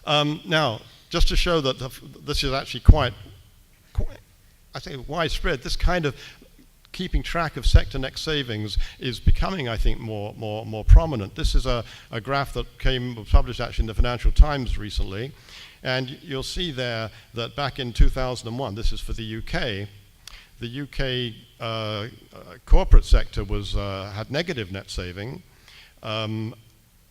Now, just to show that this is actually quite, I think, widespread, this kind of keeping track of sector net savings is becoming, I think, more prominent. This is a graph that was published actually in the Financial Times recently, and you'll see there that back in 2001, this is for the UK corporate sector had negative net saving.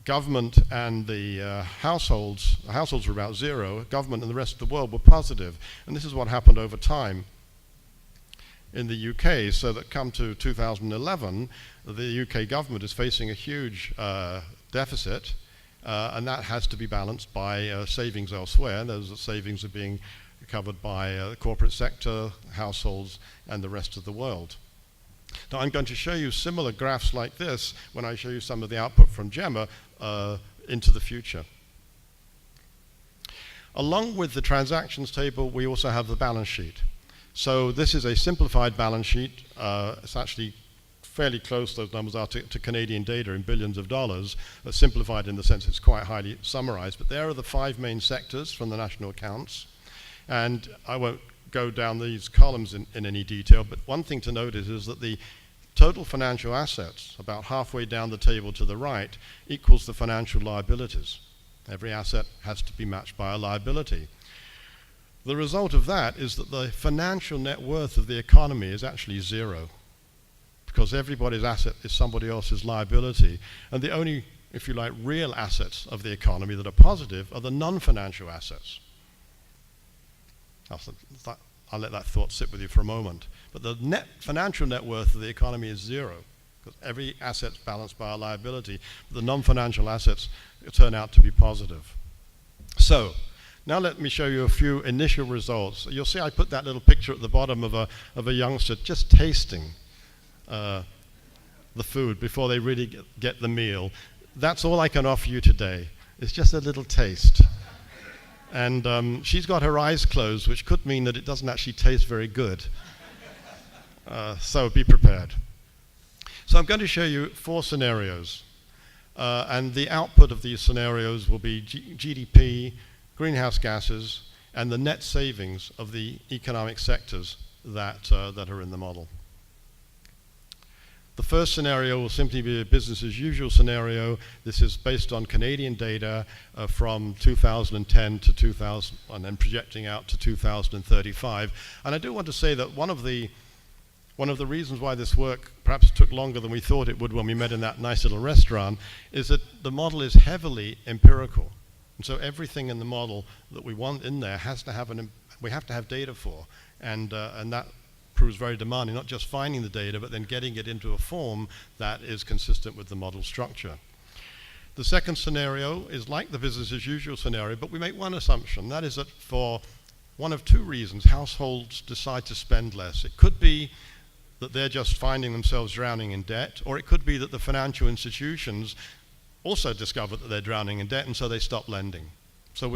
Government and the households were about 0. Government and the rest of the world were positive, and this is what happened over time in the UK, so that come to 2011, the UK government is facing a huge deficit, and that has to be balanced by savings elsewhere. Those savings are being covered by the corporate sector, households, and the rest of the world. Now, I'm going to show you similar graphs like this when I show you some of the output from GEMA into the future. Along with the transactions table, we also have the balance sheet. So this is a simplified balance sheet. It's actually fairly close, those numbers are, to Canadian data in billions of dollars, but simplified in the sense it's quite highly summarized. But there are the 5 main sectors from the national accounts. And I won't go down these columns in any detail, but one thing to notice is that the total financial assets, about halfway down the table to the right, equals the financial liabilities. Every asset has to be matched by a liability. The result of that is that the financial net worth of the economy is actually 0, because everybody's asset is somebody else's liability. And the only, if you like, real assets of the economy that are positive are the non-financial assets. I'll let that thought sit with you for a moment. But the financial net worth of the economy is 0, because every asset's balanced by a liability. The non-financial assets turn out to be positive. So, now let me show you a few initial results. You'll see I put that little picture at the bottom of a youngster just tasting the food before they really get the meal. That's all I can offer you today. It's just a little taste. And she's got her eyes closed, which could mean that it doesn't actually taste very good. So be prepared. So I'm going to show you 4 scenarios. And the output of these scenarios will be GDP, greenhouse gases, and the net savings of the economic sectors that are in the model. The first scenario will simply be a business as usual scenario. This is based on Canadian data from 2010 to 2000, and then projecting out to 2035. And I do want to say that one of the reasons why this work perhaps took longer than we thought it would when we met in that nice little restaurant is that the model is heavily empirical. And so everything in the model that we want in there has to have we have to have data for. And that proves very demanding, not just finding the data, but then getting it into a form that is consistent with the model structure. The second scenario is like the business as usual scenario, but we make one assumption. That is that for one of two reasons, households decide to spend less. It could be that they're just finding themselves drowning in debt, or it could be that the financial institutions also discover that they're drowning in debt, and so they stop lending. So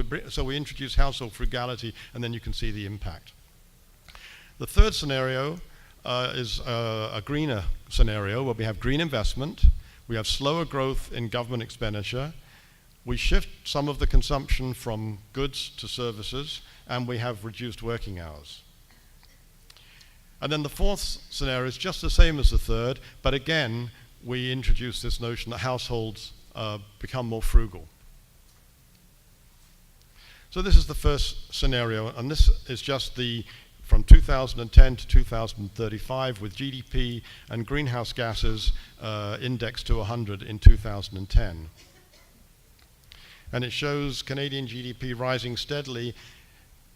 we introduce household frugality, and then you can see the impact. The third scenario is a greener scenario where we have green investment, we have slower growth in government expenditure, we shift some of the consumption from goods to services, and we have reduced working hours. And then the fourth scenario is just the same as the third, but again, we introduce this notion that households become more frugal. So this is the first scenario, and this is just from 2010 to 2035 with GDP and greenhouse gases indexed to 100 in 2010. And it shows Canadian GDP rising steadily.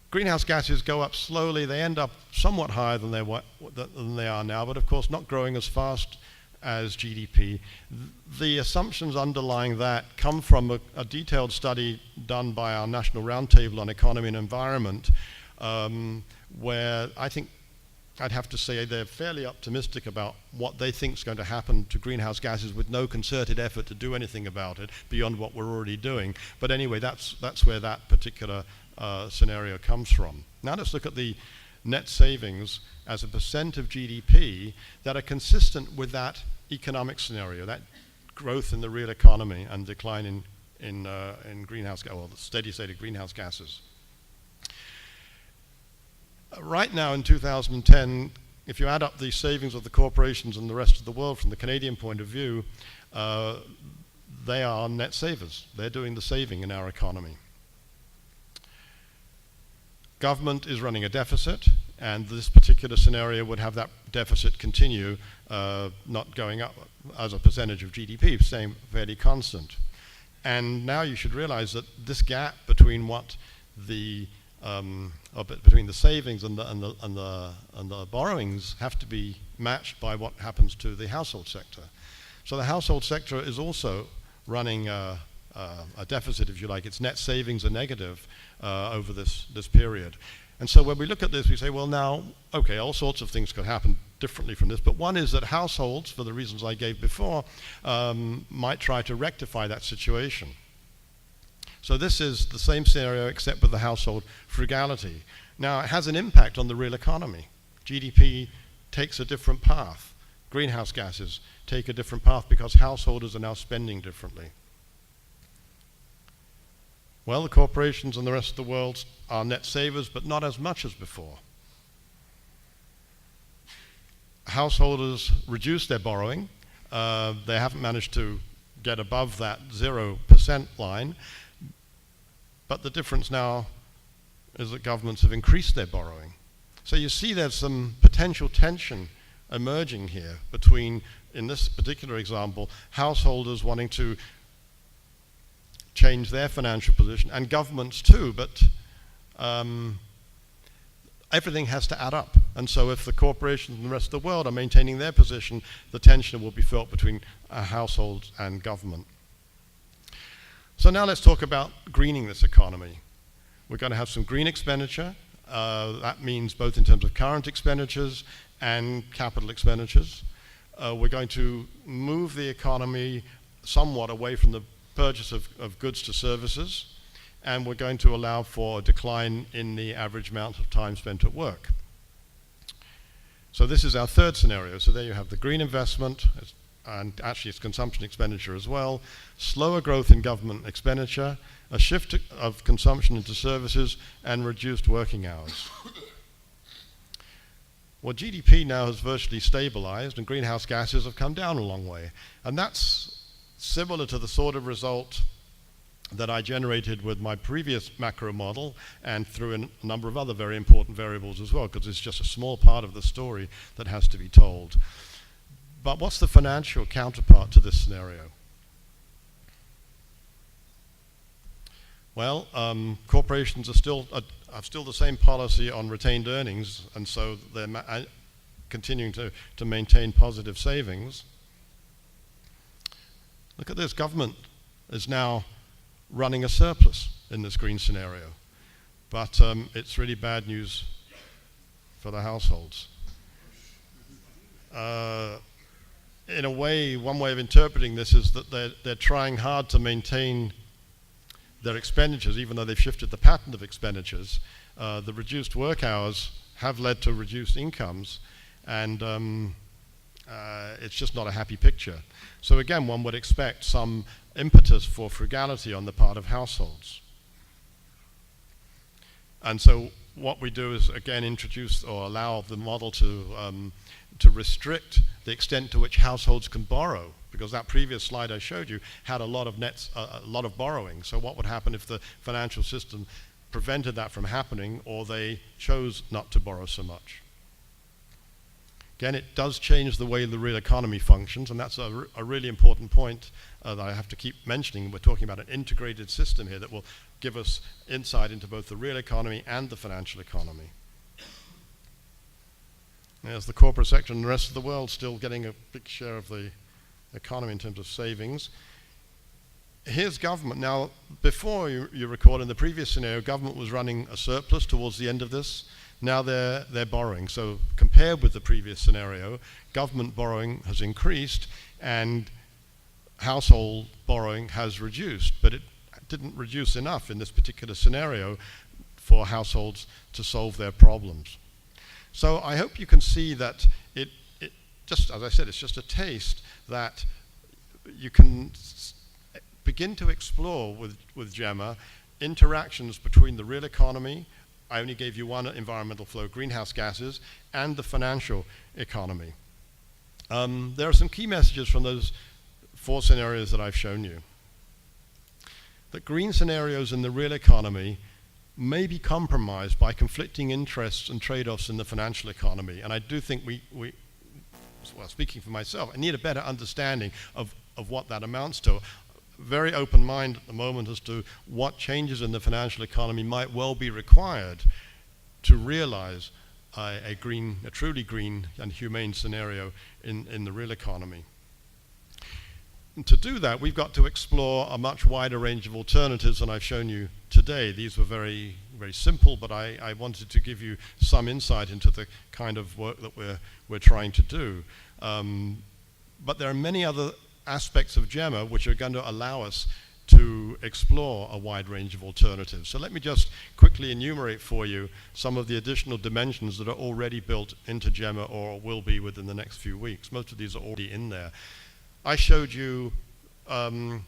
Greenhouse gases go up slowly. They end up somewhat higher than they are now, but of course not growing as fast as GDP. The assumptions underlying that come from a detailed study done by our National Roundtable on Economy and Environment, where I think I'd have to say they're fairly optimistic about what they think is going to happen to greenhouse gases with no concerted effort to do anything about it beyond what we're already doing. But anyway, that's where that particular scenario comes from. Now let's look at the net savings as a percent of GDP that are consistent with that economic scenario, that growth in the real economy and decline in greenhouse gas, or the steady state of greenhouse gases. Right now in 2010, if you add up the savings of the corporations and the rest of the world from the Canadian point of view, they are net savers. They're doing the saving in our economy. Government is running a deficit, and this particular scenario would have that deficit continue, not going up as a percentage of GDP, staying fairly constant. And now you should realize that this gap between what between the savings and the borrowings have to be matched by what happens to the household sector. So the household sector is also running a deficit, if you like. Its net savings are negative over this period. And so when we look at this, we say, well, now, okay, all sorts of things could happen differently from this, but one is that households, for the reasons I gave before, might try to rectify that situation. So this is the same scenario except with the household frugality. Now, it has an impact on the real economy. GDP takes a different path. Greenhouse gases take a different path because householders are now spending differently. Well, the corporations and the rest of the world are net savers, but not as much as before. Householders reduce their borrowing. They haven't managed to get above that 0% line. But the difference now is that governments have increased their borrowing. So you see there's some potential tension emerging here between, in this particular example, householders wanting to change their financial position, and governments too, but everything has to add up. And so if the corporations and the rest of the world are maintaining their position, the tension will be felt between households and government. So now let's talk about greening this economy. We're going to have some green expenditure. That means both in terms of current expenditures and capital expenditures. We're going to move the economy somewhat away from the purchase of goods to services, and we're going to allow for a decline in the average amount of time spent at work. So this is our third scenario. So there you have the green investment, and actually it's consumption expenditure as well, slower growth in government expenditure, a shift of consumption into services, and reduced working hours. Well, GDP now has virtually stabilized and greenhouse gases have come down a long way. And that's similar to the sort of result that I generated with my previous macro model and through a number of other very important variables as well, because it's just a small part of the story that has to be told. But what's the financial counterpart to this scenario? Well, corporations are still have still the same policy on retained earnings, and so they're continuing to maintain positive savings. Look at this, government is now running a surplus in this green scenario, but it's really bad news for the households. In a way, one way of interpreting this is that they're trying hard to maintain their expenditures, even though they've shifted the pattern of expenditures. The reduced work hours have led to reduced incomes, and it's just not a happy picture. So again, one would expect some impetus for frugality on the part of households. And so what we do is again introduce or allow the model to restrict the extent to which households can borrow, because that previous slide I showed you had a lot of borrowing. So what would happen if the financial system prevented that from happening, or they chose not to borrow so much? Again, it does change the way the real economy functions, and that's a really important point that I have to keep mentioning. We're talking about an integrated system here that will give us insight into both the real economy and the financial economy. There's the corporate sector, and the rest of the world still getting a big share of the economy in terms of savings. Here's government. Now, before you recall, in the previous scenario, government was running a surplus towards the end of this. Now they're borrowing. So compared with the previous scenario, government borrowing has increased and household borrowing has reduced, but it didn't reduce enough in this particular scenario for households to solve their problems. So I hope you can see that it just, as I said, it's just a taste that you can begin to explore with GEMMA interactions between the real economy, I only gave you one environmental flow, greenhouse gases, and the financial economy. There are some key messages from those 4 scenarios that I've shown you. That green scenarios in the real economy may be compromised by conflicting interests and trade-offs in the financial economy. And I do think well, speaking for myself, I need a better understanding of what that amounts to. Very open mind at the moment as to what changes in the financial economy might well be required to realize a truly green and humane scenario in the real economy. And to do that, we've got to explore a much wider range of alternatives than I've shown you today. These were very, very simple, but I wanted to give you some insight into the kind of work that we're trying to do. But there are many other aspects of GEMMA which are going to allow us to explore a wide range of alternatives. So let me just quickly enumerate for you some of the additional dimensions that are already built into GEMMA or will be within the next few weeks. Most of these are already in there. I showed you the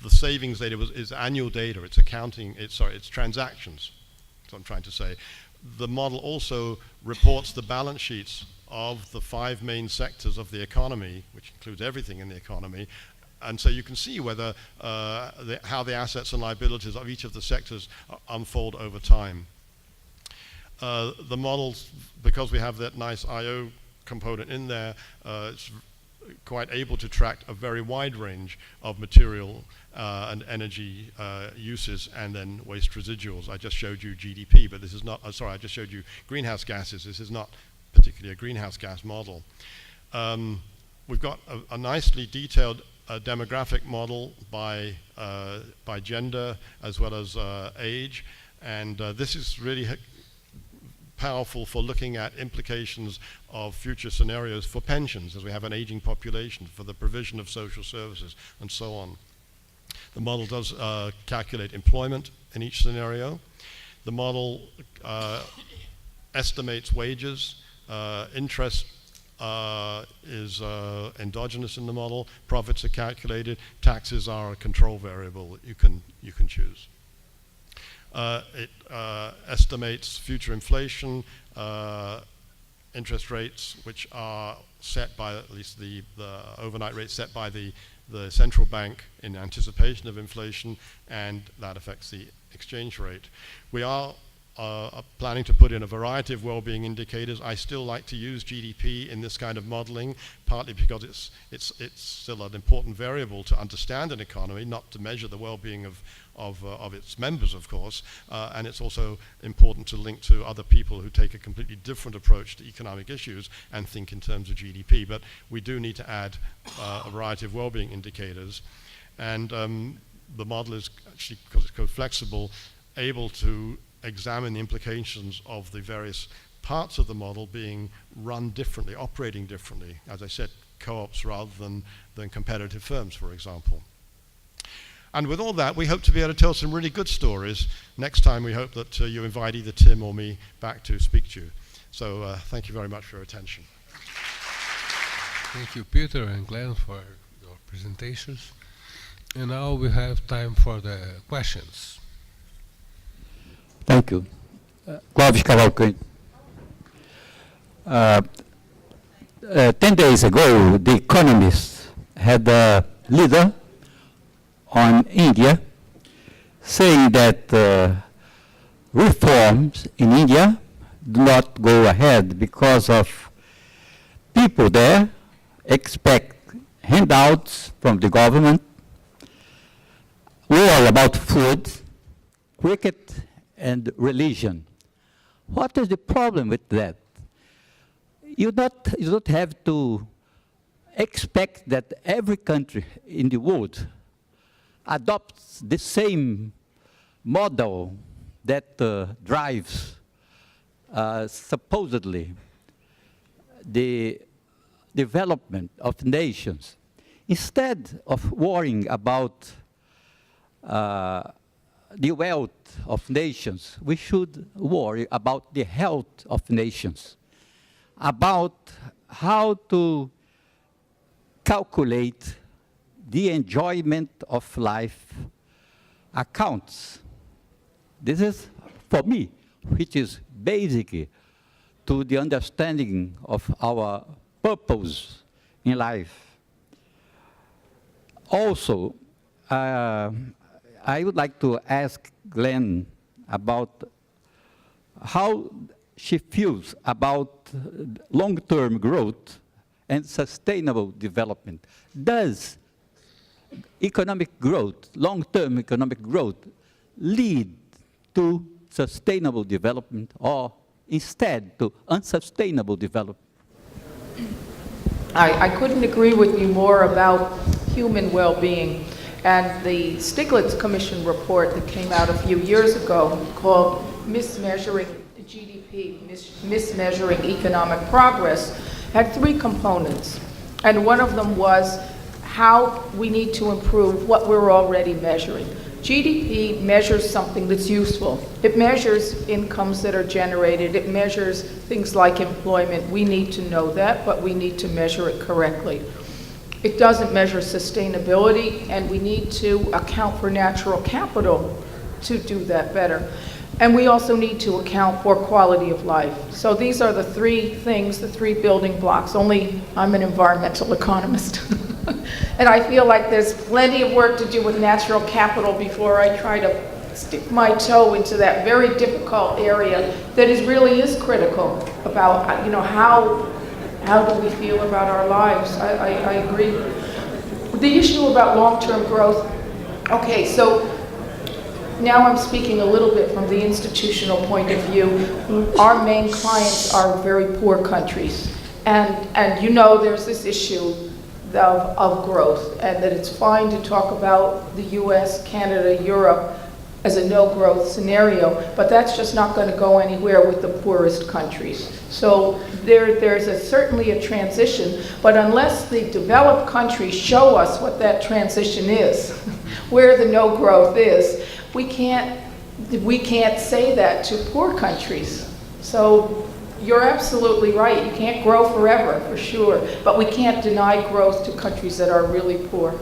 savings data is annual data, it's accounting, it's transactions, that's what I'm trying to say. The model also reports the balance sheets of the 5 main sectors of the economy, which includes everything in the economy, and so you can see whether how the assets and liabilities of each of the sectors unfold over time. The models, because we have that nice I/O component in there, it's quite able to track a very wide range of material and energy uses and then waste residuals. I just showed you GDP, but this is not, I just showed you greenhouse gases. This is not particularly a greenhouse gas model. We've got a nicely detailed demographic model by gender as well as age, and this is really powerful for looking at implications of future scenarios for pensions, as we have an aging population, for the provision of social services, and so on. The model does calculate employment in each scenario. The model estimates wages. Interest is endogenous in the model. Profits are calculated. Taxes are a control variable that you can choose. It estimates future inflation, interest rates, which are set by, at least the overnight rate set by the central bank in anticipation of inflation, and that affects the exchange rate. We are planning to put in a variety of well-being indicators. I still like to use GDP in this kind of modeling, partly because it's still an important variable to understand an economy, not to measure the well-being of its members, of course, and it's also important to link to other people who take a completely different approach to economic issues and think in terms of GDP. But we do need to add a variety of well-being indicators, and the model is actually, because it's co-flexible, able to examine the implications of the various parts of the model being run differently, operating differently. As I said, co-ops rather than competitive firms, for example. And with all that, we hope to be able to tell some really good stories. Next time, we hope that you invite either Tim or me back to speak to you. So thank you very much for your attention. Thank you, Peter and Glenn, for your presentations. And now we have time for the questions. Thank you. Clóvis Cavalcante. 10 days ago, The Economist had a leader on India saying that reforms in India do not go ahead because of people there expect handouts from the government, war about food, cricket, and religion. What is the problem with that? You don't have to expect that every country in the world adopts the same model that drives supposedly the development of nations. Instead of worrying about the wealth of nations, we should worry about the health of nations, about how to calculate the enjoyment of life accounts. This is, for me, which is basic to the understanding of our purpose in life. Also, I would like to ask Glenn about how she feels about long-term growth and sustainable development. Does economic growth, long-term economic growth, lead to sustainable development or instead to unsustainable development? I couldn't agree with you more about human well-being. And the Stiglitz Commission report that came out a few years ago called Mismeasuring GDP, Mismeasuring Economic Progress, had 3 components. And one of them was how we need to improve what we're already measuring. GDP measures something that's useful. It measures incomes that are generated. It measures things like employment. We need to know that, but we need to measure it correctly. It doesn't measure sustainability, and we need to account for natural capital to do that better. And we also need to account for quality of life. So these are the 3 things, the 3 building blocks. Only I'm an environmental economist. And I feel like there's plenty of work to do with natural capital before I try to stick my toe into that very difficult area that really is critical about, you know, how do we feel about our lives? I agree. The issue about long-term growth, okay, so now I'm speaking a little bit from the institutional point of view. Our main clients are very poor countries. And you know there's this issue of growth, and that it's fine to talk about the US, Canada, Europe as a no-growth scenario, but that's just not going to go anywhere with the poorest countries. So there's certainly a transition, but unless the developed countries show us what that transition is, where the no growth is, we can't say that to poor countries. So you're absolutely right. You can't grow forever, for sure, but we can't deny growth to countries that are really poor.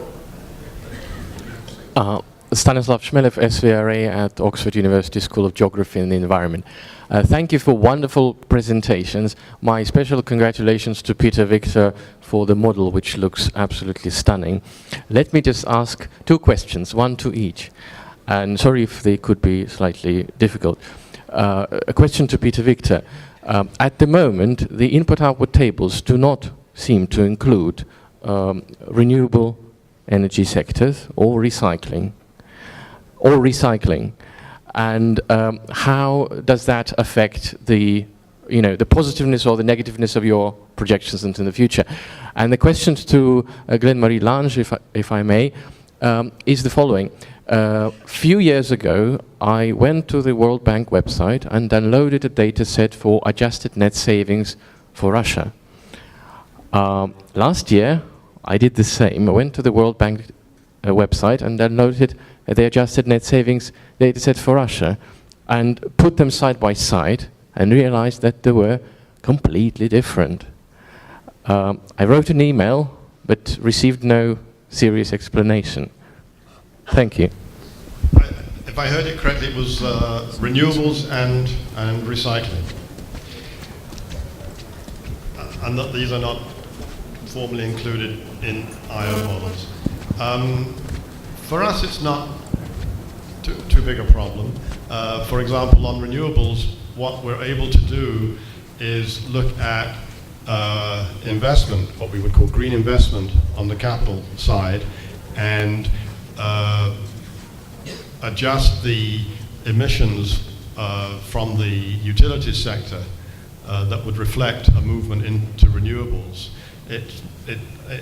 Stanislav Shmelev, SVRA at Oxford University School of Geography and the Environment. Thank you for wonderful presentations. My special congratulations to Peter Victor for the model, which looks absolutely stunning. Let me just ask 2 questions, one to each. And sorry if they could be slightly difficult. A question to Peter Victor. At the moment, the input-output tables do not seem to include renewable energy sectors or recycling. And how does that affect the, the positiveness or the negativeness of your projections into the future? And the questions to Glenn-Marie Lange, if I may, is the following. Few years ago, I went to the World Bank website and downloaded a data set for adjusted net savings for Russia. Last year, I did the same. I went to the World Bank website and downloaded the adjusted net savings data set for Russia and put them side by side and realized that they were completely different. I wrote an email but received no serious explanation. Thank you. If I heard it correctly, it was renewables and recycling. And that these are not formally included in IO models. For us, it's not too big a problem. For example, on renewables, what we're able to do is look at investment, what we would call green investment on the capital side, and adjust the emissions from the utilities sector that would reflect a movement into renewables.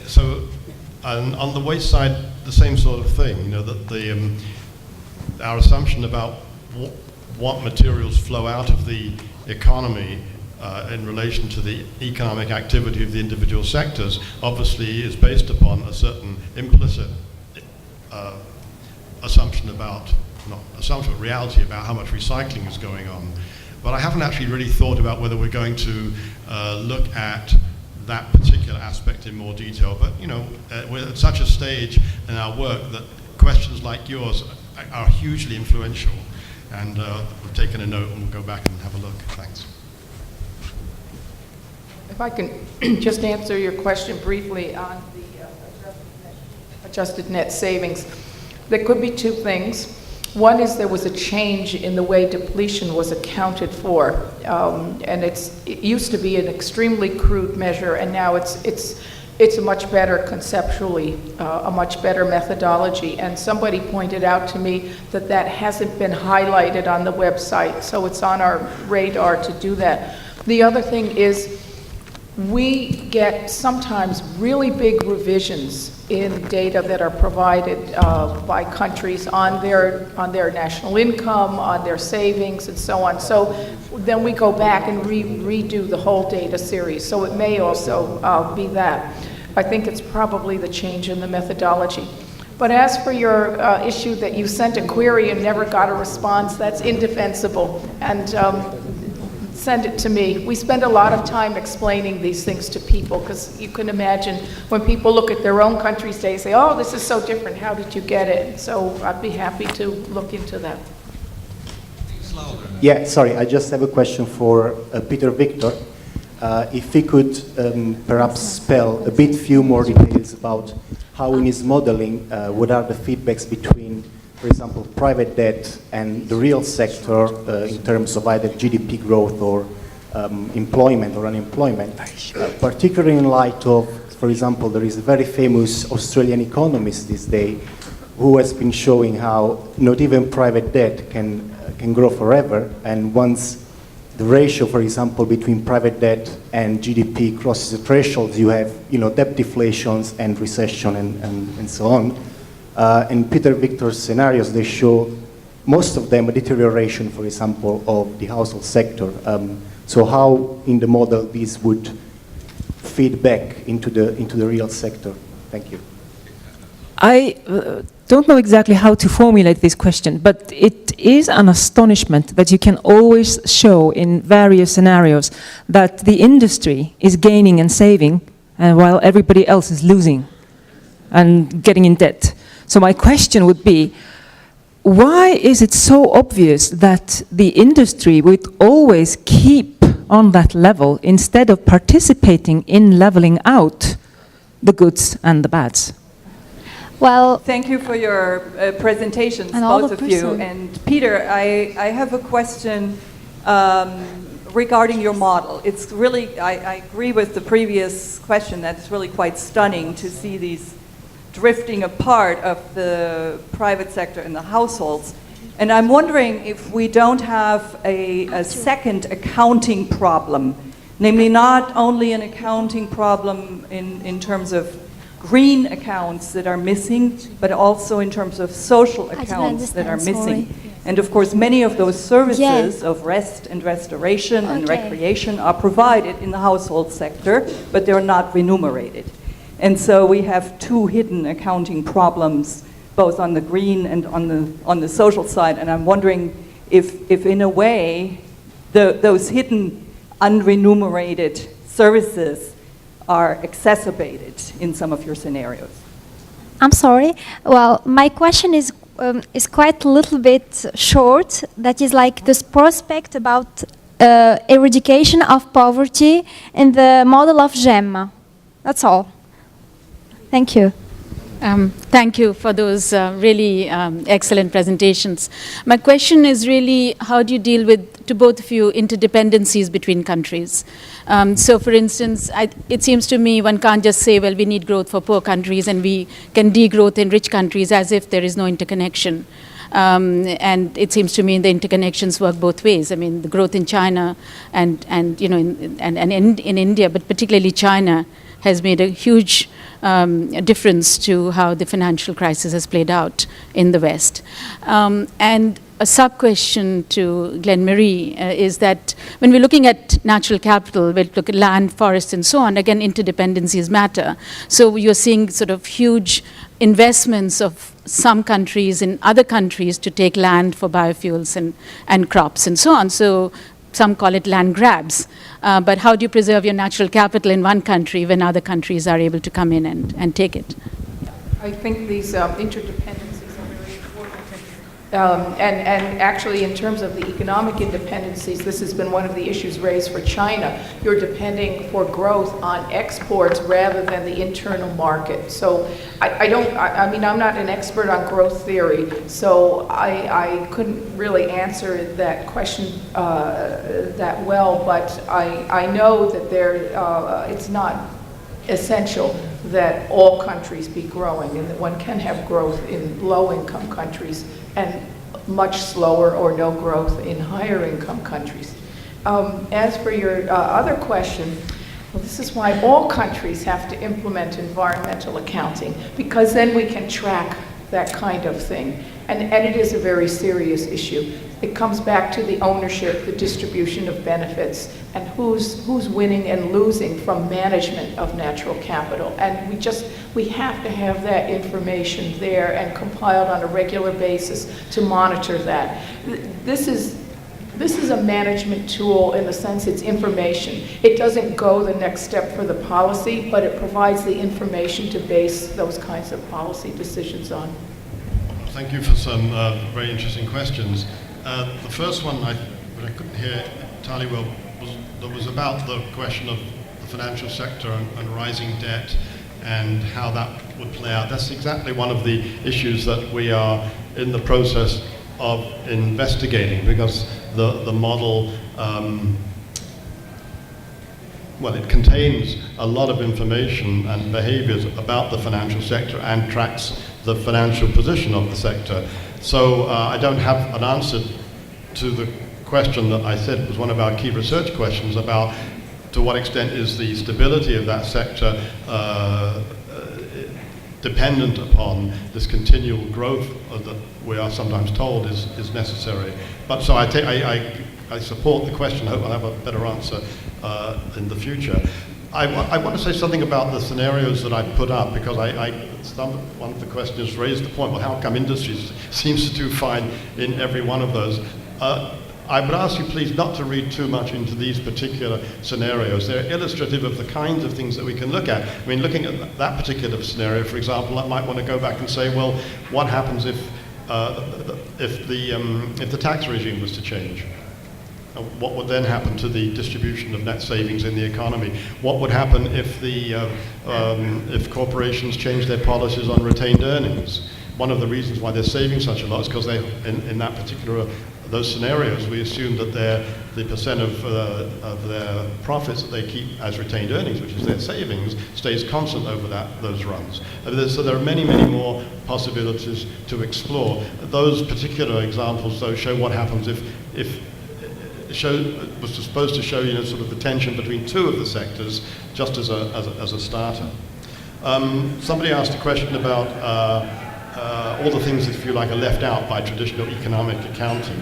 So on the waste side, the same sort of thing. That our assumption about what materials flow out of the economy in relation to the economic activity of the individual sectors obviously is based upon a certain implicit assumption about, not assumption, but reality about how much recycling is going on. But I haven't actually really thought about whether we're going to look at that particular aspect in more detail. But we're at such a stage in our work that questions like yours are hugely influential. And we've taken a note and we'll go back and have a look. Thanks. If I can just answer your question briefly on the adjusted net savings. There could be 2 things. One is there was a change in the way depletion was accounted for, and it used to be an extremely crude measure, and now it's a much better conceptually, a much better methodology. And somebody pointed out to me that hasn't been highlighted on the website, so it's on our radar to do that. The other thing is we get sometimes really big revisions in data that are provided by countries on their national income, on their savings, and so on. So then we go back and redo the whole data series. So it may also be that. I think it's probably the change in the methodology. But as for your issue that you sent a query and never got a response, that's indefensible. And send it to me. We spend a lot of time explaining these things to people because you can imagine when people look at their own countries, they say, oh, this is so different. How did you get it? So I'd be happy to look into that. Yeah, sorry, I just have a question for Peter Victor. If he could perhaps spell a few more details about how in his modeling, what are the feedbacks between, for example, private debt and the real sector in terms of either GDP growth or employment or unemployment, particularly in light of, for example, there is a very famous Australian economist this day who has been showing how not even private debt can grow forever, and once the ratio, for example, between private debt and GDP crosses the threshold, you have debt deflations and recession and so on. And Peter Victor's scenarios, they show most of them a deterioration, for example, of the household sector. So how in the model these would feed back into the real sector? Thank you. I don't know exactly how to formulate this question, but it is an astonishment that you can always show in various scenarios that the industry is gaining and saving, and while everybody else is losing and getting in debt. So my question would be, why is it so obvious that the industry would always keep on that level instead of participating in leveling out the goods and the bads? Well, thank you for your presentations, both of you. And Peter, I have a question regarding your model. It's really, I agree with the previous question, that it's really quite stunning to see these drifting apart of the private sector and the households. And I'm wondering if we don't have a second accounting problem, namely not only an accounting problem in terms of green accounts that are missing, but also in terms of social accounts that are missing. And of course, many of those services of rest and restoration and recreation are provided in the household sector, but they're not remunerated. And so we have two hidden accounting problems, both on the green and on the social side. And I'm wondering if in a way, those hidden unremunerated services are exacerbated in some of your scenarios. I'm sorry. Well, my question is quite a little bit short. That is like this prospect about eradication of poverty in the model of GEM. That's all. Thank you. Thank you for those really excellent presentations. My question is really, how do you deal with, to both of you, interdependencies between countries? So for instance, it seems to me one can't just say, well, we need growth for poor countries and we can degrowth in rich countries as if there is no interconnection. And it seems to me the interconnections work both ways. I mean, the growth in China and you know, in India, but particularly China, has made a huge difference to how the financial crisis has played out in the West. And a sub-question to Glenn Marie is that when we're looking at natural capital, we look at land, forests, and so on, again, interdependencies matter. So you're seeing sort of huge investments of some countries in other countries to take land for biofuels and crops and so on. So some call it land grabs. But how do you preserve your natural capital in one country when other countries are able to come in and take it? I think these interdependencies are very important. And actually, in terms of the economic independencies, this has been one of the issues raised for China. You're depending for growth on exports rather than the internal market. So I mean, I'm not an expert on growth theory, so I couldn't really answer that question that well, but I know that it's not essential that all countries be growing, and that one can have growth in low-income countries and much slower or no growth in higher-income countries. As for your other question, well, this is why all countries have to implement environmental accounting, because then we can track that kind of thing. And it is a very serious issue. It comes back to the ownership, the distribution of benefits, and who's winning and losing from management of natural capital. And we have to have that information there and compiled on a regular basis to monitor that. This is a management tool in the sense it's information. It doesn't go the next step for the policy, but it provides the information to base those kinds of policy decisions on. Thank you for some very interesting questions. The first one, I couldn't hear entirely well, was about the question of the financial sector and rising debt and how that would play out. That's exactly one of the issues that we are in the process of investigating, because the model, well, it contains a lot of information and behaviors about the financial sector and tracks the financial position of the sector. So I don't have an answer to the question that I said was one of our key research questions about to what extent is the stability of that sector dependent upon this continual growth that we are sometimes told is necessary. But so I support the question. I hope I'll have a better answer in the future. I want to say something about the scenarios that I put up, because one of the questions raised the point, well, how come industries seems to do fine in every one of those? I would ask you please not to read too much into these particular scenarios. They're illustrative of the kinds of things that we can look at. I mean, looking at that particular scenario, for example, I might want to go back and say, well, what happens if if the tax regime was to change, what would then happen to the distribution of net savings in the economy? What would happen if if corporations change their policies on retained earnings? One of the reasons why they're saving such a lot is because in that particular those scenarios, we assume that the percent of their profits that they keep as retained earnings, which is their savings, stays constant over those runs. So there are many, many more possibilities to explore. Those particular examples, though, show what happens if was supposed to show, sort of the tension between two of the sectors, just as a starter. Somebody asked a question about all the things, if you like, are left out by traditional economic accounting,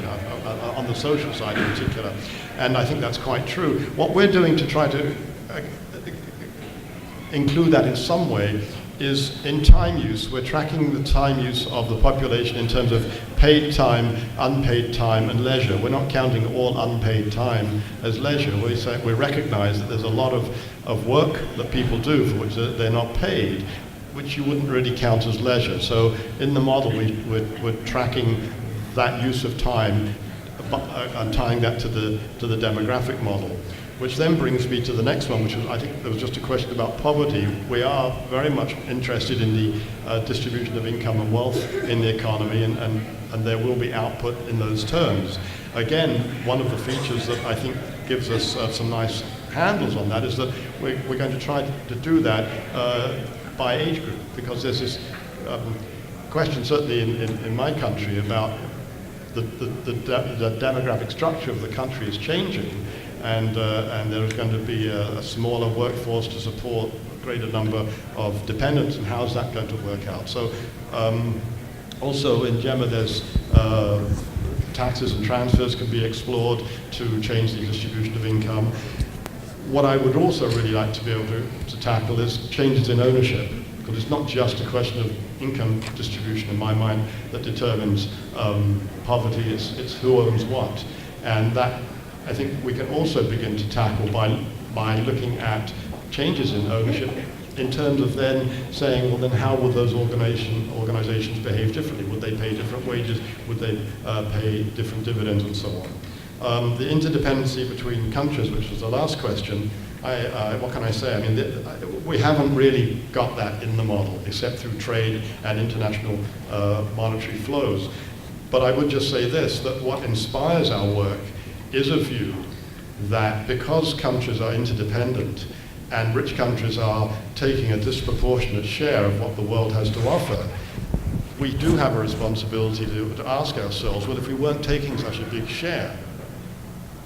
on the social side in particular. And I think that's quite true. What we're doing to try to include that in some way is in time use. We're tracking the time use of the population in terms of paid time, unpaid time, and leisure. We're not counting all unpaid time as leisure. We recognize that there's a lot of work that people do for which they're not paid, which you wouldn't really count as leisure. So in the model, we're tracking that use of time and tying that to the demographic model, which then brings me to the next one, which was, I think there was just a question about poverty. We are very much interested in the distribution of income and wealth in the economy, and there will be output in those terms. Again, one of the features that I think gives us some nice handles on that is that we're going to try to do that by age group, because there's this question, certainly in my country, about the demographic structure of the country is changing, and there is going to be a smaller workforce to support a greater number of dependents, and how's that going to work out? So also in GEMA there's taxes and transfers can be explored to change the distribution of income. What I would also really like to be able to tackle is changes in ownership, because it's not just a question of income distribution in my mind that determines poverty, it's who owns what. And that, I think, we can also begin to tackle by looking at changes in ownership in terms of then saying, well, then how would those organizations behave differently? Would they pay different wages? Would they pay different dividends and so on? The interdependency between countries, which was the last question, what can I say? I mean, we haven't really got that in the model, except through trade and international monetary flows. But I would just say this, that what inspires our work is a view that because countries are interdependent and rich countries are taking a disproportionate share of what the world has to offer, we do have a responsibility to ask ourselves, well, if we weren't taking such a big share,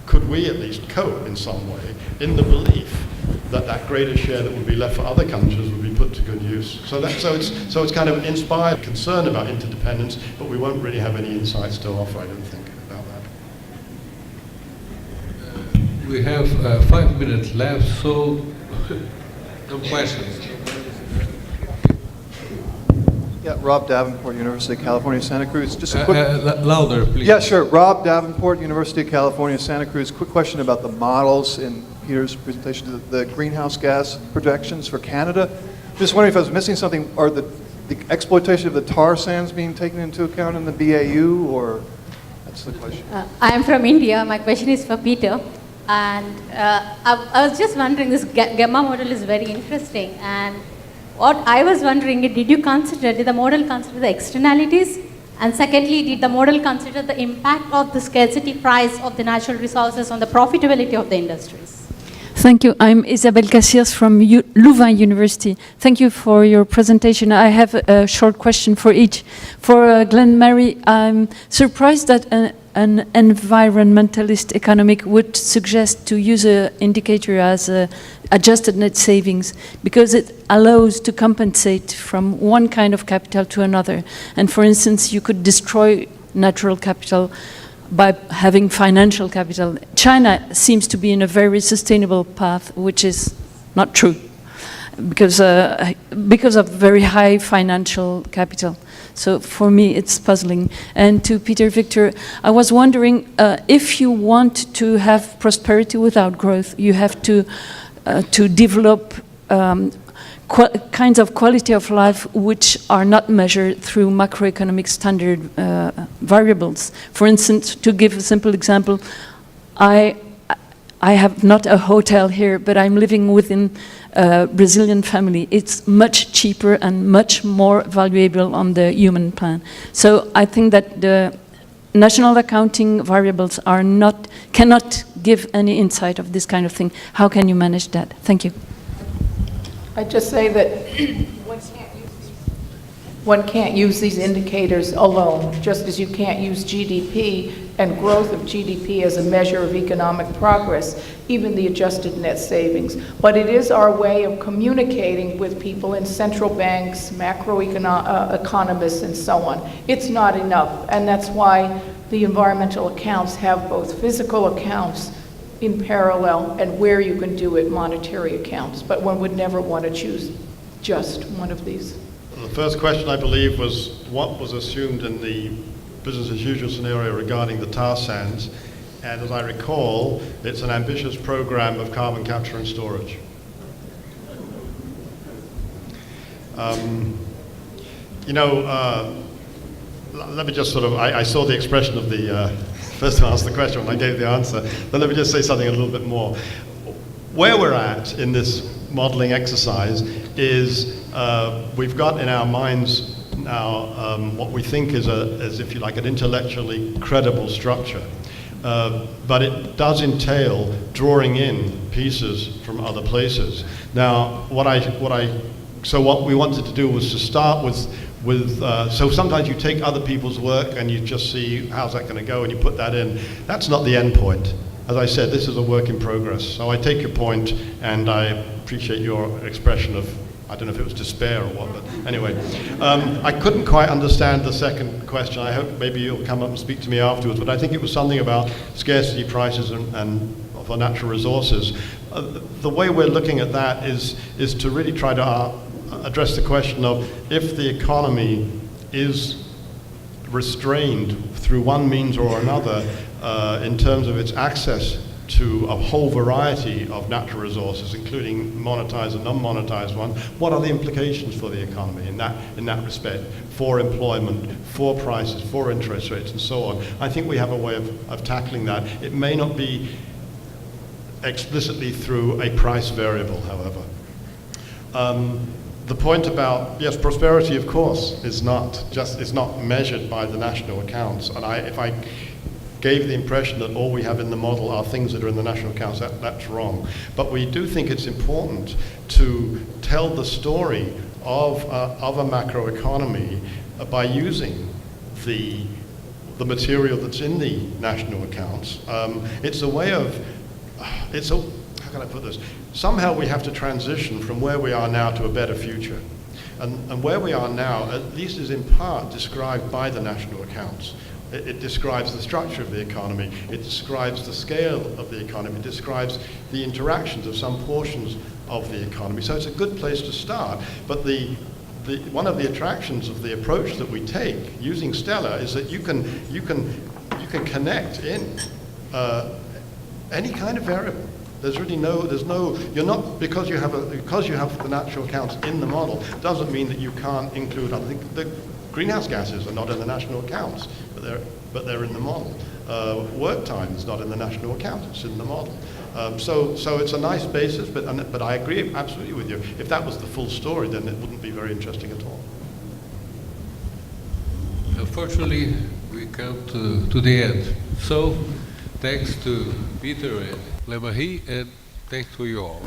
could we at least cope in some way in the belief that that greater share that would be left for other countries would be put to good use? So it's kind of inspired concern about interdependence, but we won't really have any insights to offer, I don't think, about that. We have 5 minutes left, so no questions. Yeah, Rob Davenport, University of California, Santa Cruz. Just a quick... louder, please. Yeah, sure. Rob Davenport, University of California, Santa Cruz. Quick question about the models in Peter's presentation, the greenhouse gas projections for Canada. Just wondering if I was missing something. Are the exploitation of the tar sands being taken into account in the BAU, or... That's the question. I am from India. My question is for Peter. And I was just wondering, this gamma model is very interesting. And what I was wondering, did the model consider the externalities? And secondly, did the model consider the impact of the scarcity price of the natural resources on the profitability of the industries? Thank you. I'm Isabelle Cassiers from Louvain University. Thank you for your presentation. I have a short question for each. For Glenn Mary, I'm surprised that an environmentalist economic would suggest to use an indicator as adjusted net savings, because it allows to compensate from one kind of capital to another. And for instance, you could destroy natural capital by having financial capital. China seems to be in a very sustainable path, which is not true, because of very high financial capital. So for me, it's puzzling. And to Peter Victor, I was wondering, if you want to have prosperity without growth, you have to develop kinds of quality of life which are not measured through macroeconomic standard variables. For instance, to give a simple example, I have not a hotel here, but I'm living within a Brazilian family. It's much cheaper and much more valuable on the human plan. So I think that the national accounting variables cannot give any insight of this kind of thing. How can you manage that? Thank you. I'd just say that one can't use these indicators alone, just as you can't use GDP and growth of GDP as a measure of economic progress, even the adjusted net savings. But it is our way of communicating with people in central banks, macroeconomists, and so on. It's not enough, and that's why the environmental accounts have both physical accounts in parallel and where you can do it, monetary accounts. But one would never want to choose just one of these. The first question, I believe, was what was assumed in the business as usual scenario regarding the tar sands. And as I recall, it's an ambitious program of carbon capture and storage. Let me just I saw the expression of the person who asked the question when I gave the answer, but let me just say something a little bit more. Where we're at in this modeling exercise is we've got in our minds now what we think is, if you like, an intellectually credible structure. But it does entail drawing in pieces from other places. Now, what we wanted to do was to start with so sometimes you take other people's work and you just see how's that going to go and you put that in. That's not the end point. As I said, this is a work in progress. So I take your point and I appreciate your expression of, I don't know if it was despair or what, but anyway. I couldn't quite understand the second question. I hope maybe you'll come up and speak to me afterwards, but I think it was something about scarcity prices and for natural resources. The way we're looking at that is to really try to address the question of if the economy is restrained through one means or another in terms of its access to a whole variety of natural resources, including monetized and non-monetized ones, what are the implications for the economy in that respect, for employment, for prices, for interest rates, and so on. I think we have a way of tackling that. It may not be explicitly through a price variable, however. The point about, yes, prosperity, of course, is not measured by the national accounts. And if I gave the impression that all we have in the model are things that are in the national accounts, that's wrong. But we do think it's important to tell the story of a macroeconomy by using the material that's in the national accounts. It's a way of, how can I put this? Somehow we have to transition from where we are now to a better future. And where we are now, at least is in part described by the national accounts. It describes the structure of the economy. It describes the scale of the economy. It describes the interactions of some portions of the economy. So it's a good place to start. But one of the attractions of the approach that we take using Stella is that you can connect in any kind of variable. You're not, because you have the natural accounts in the model, doesn't mean that you can't include other things. The greenhouse gases are not in the national accounts, but they're in the model. Work time is not in the national account, it's in the model. So it's a nice basis, but I agree absolutely with you. If that was the full story, then it wouldn't be very interesting at all. Unfortunately, we come to the end. So, thanks to Peter and Claire-Marie, and thanks to you all.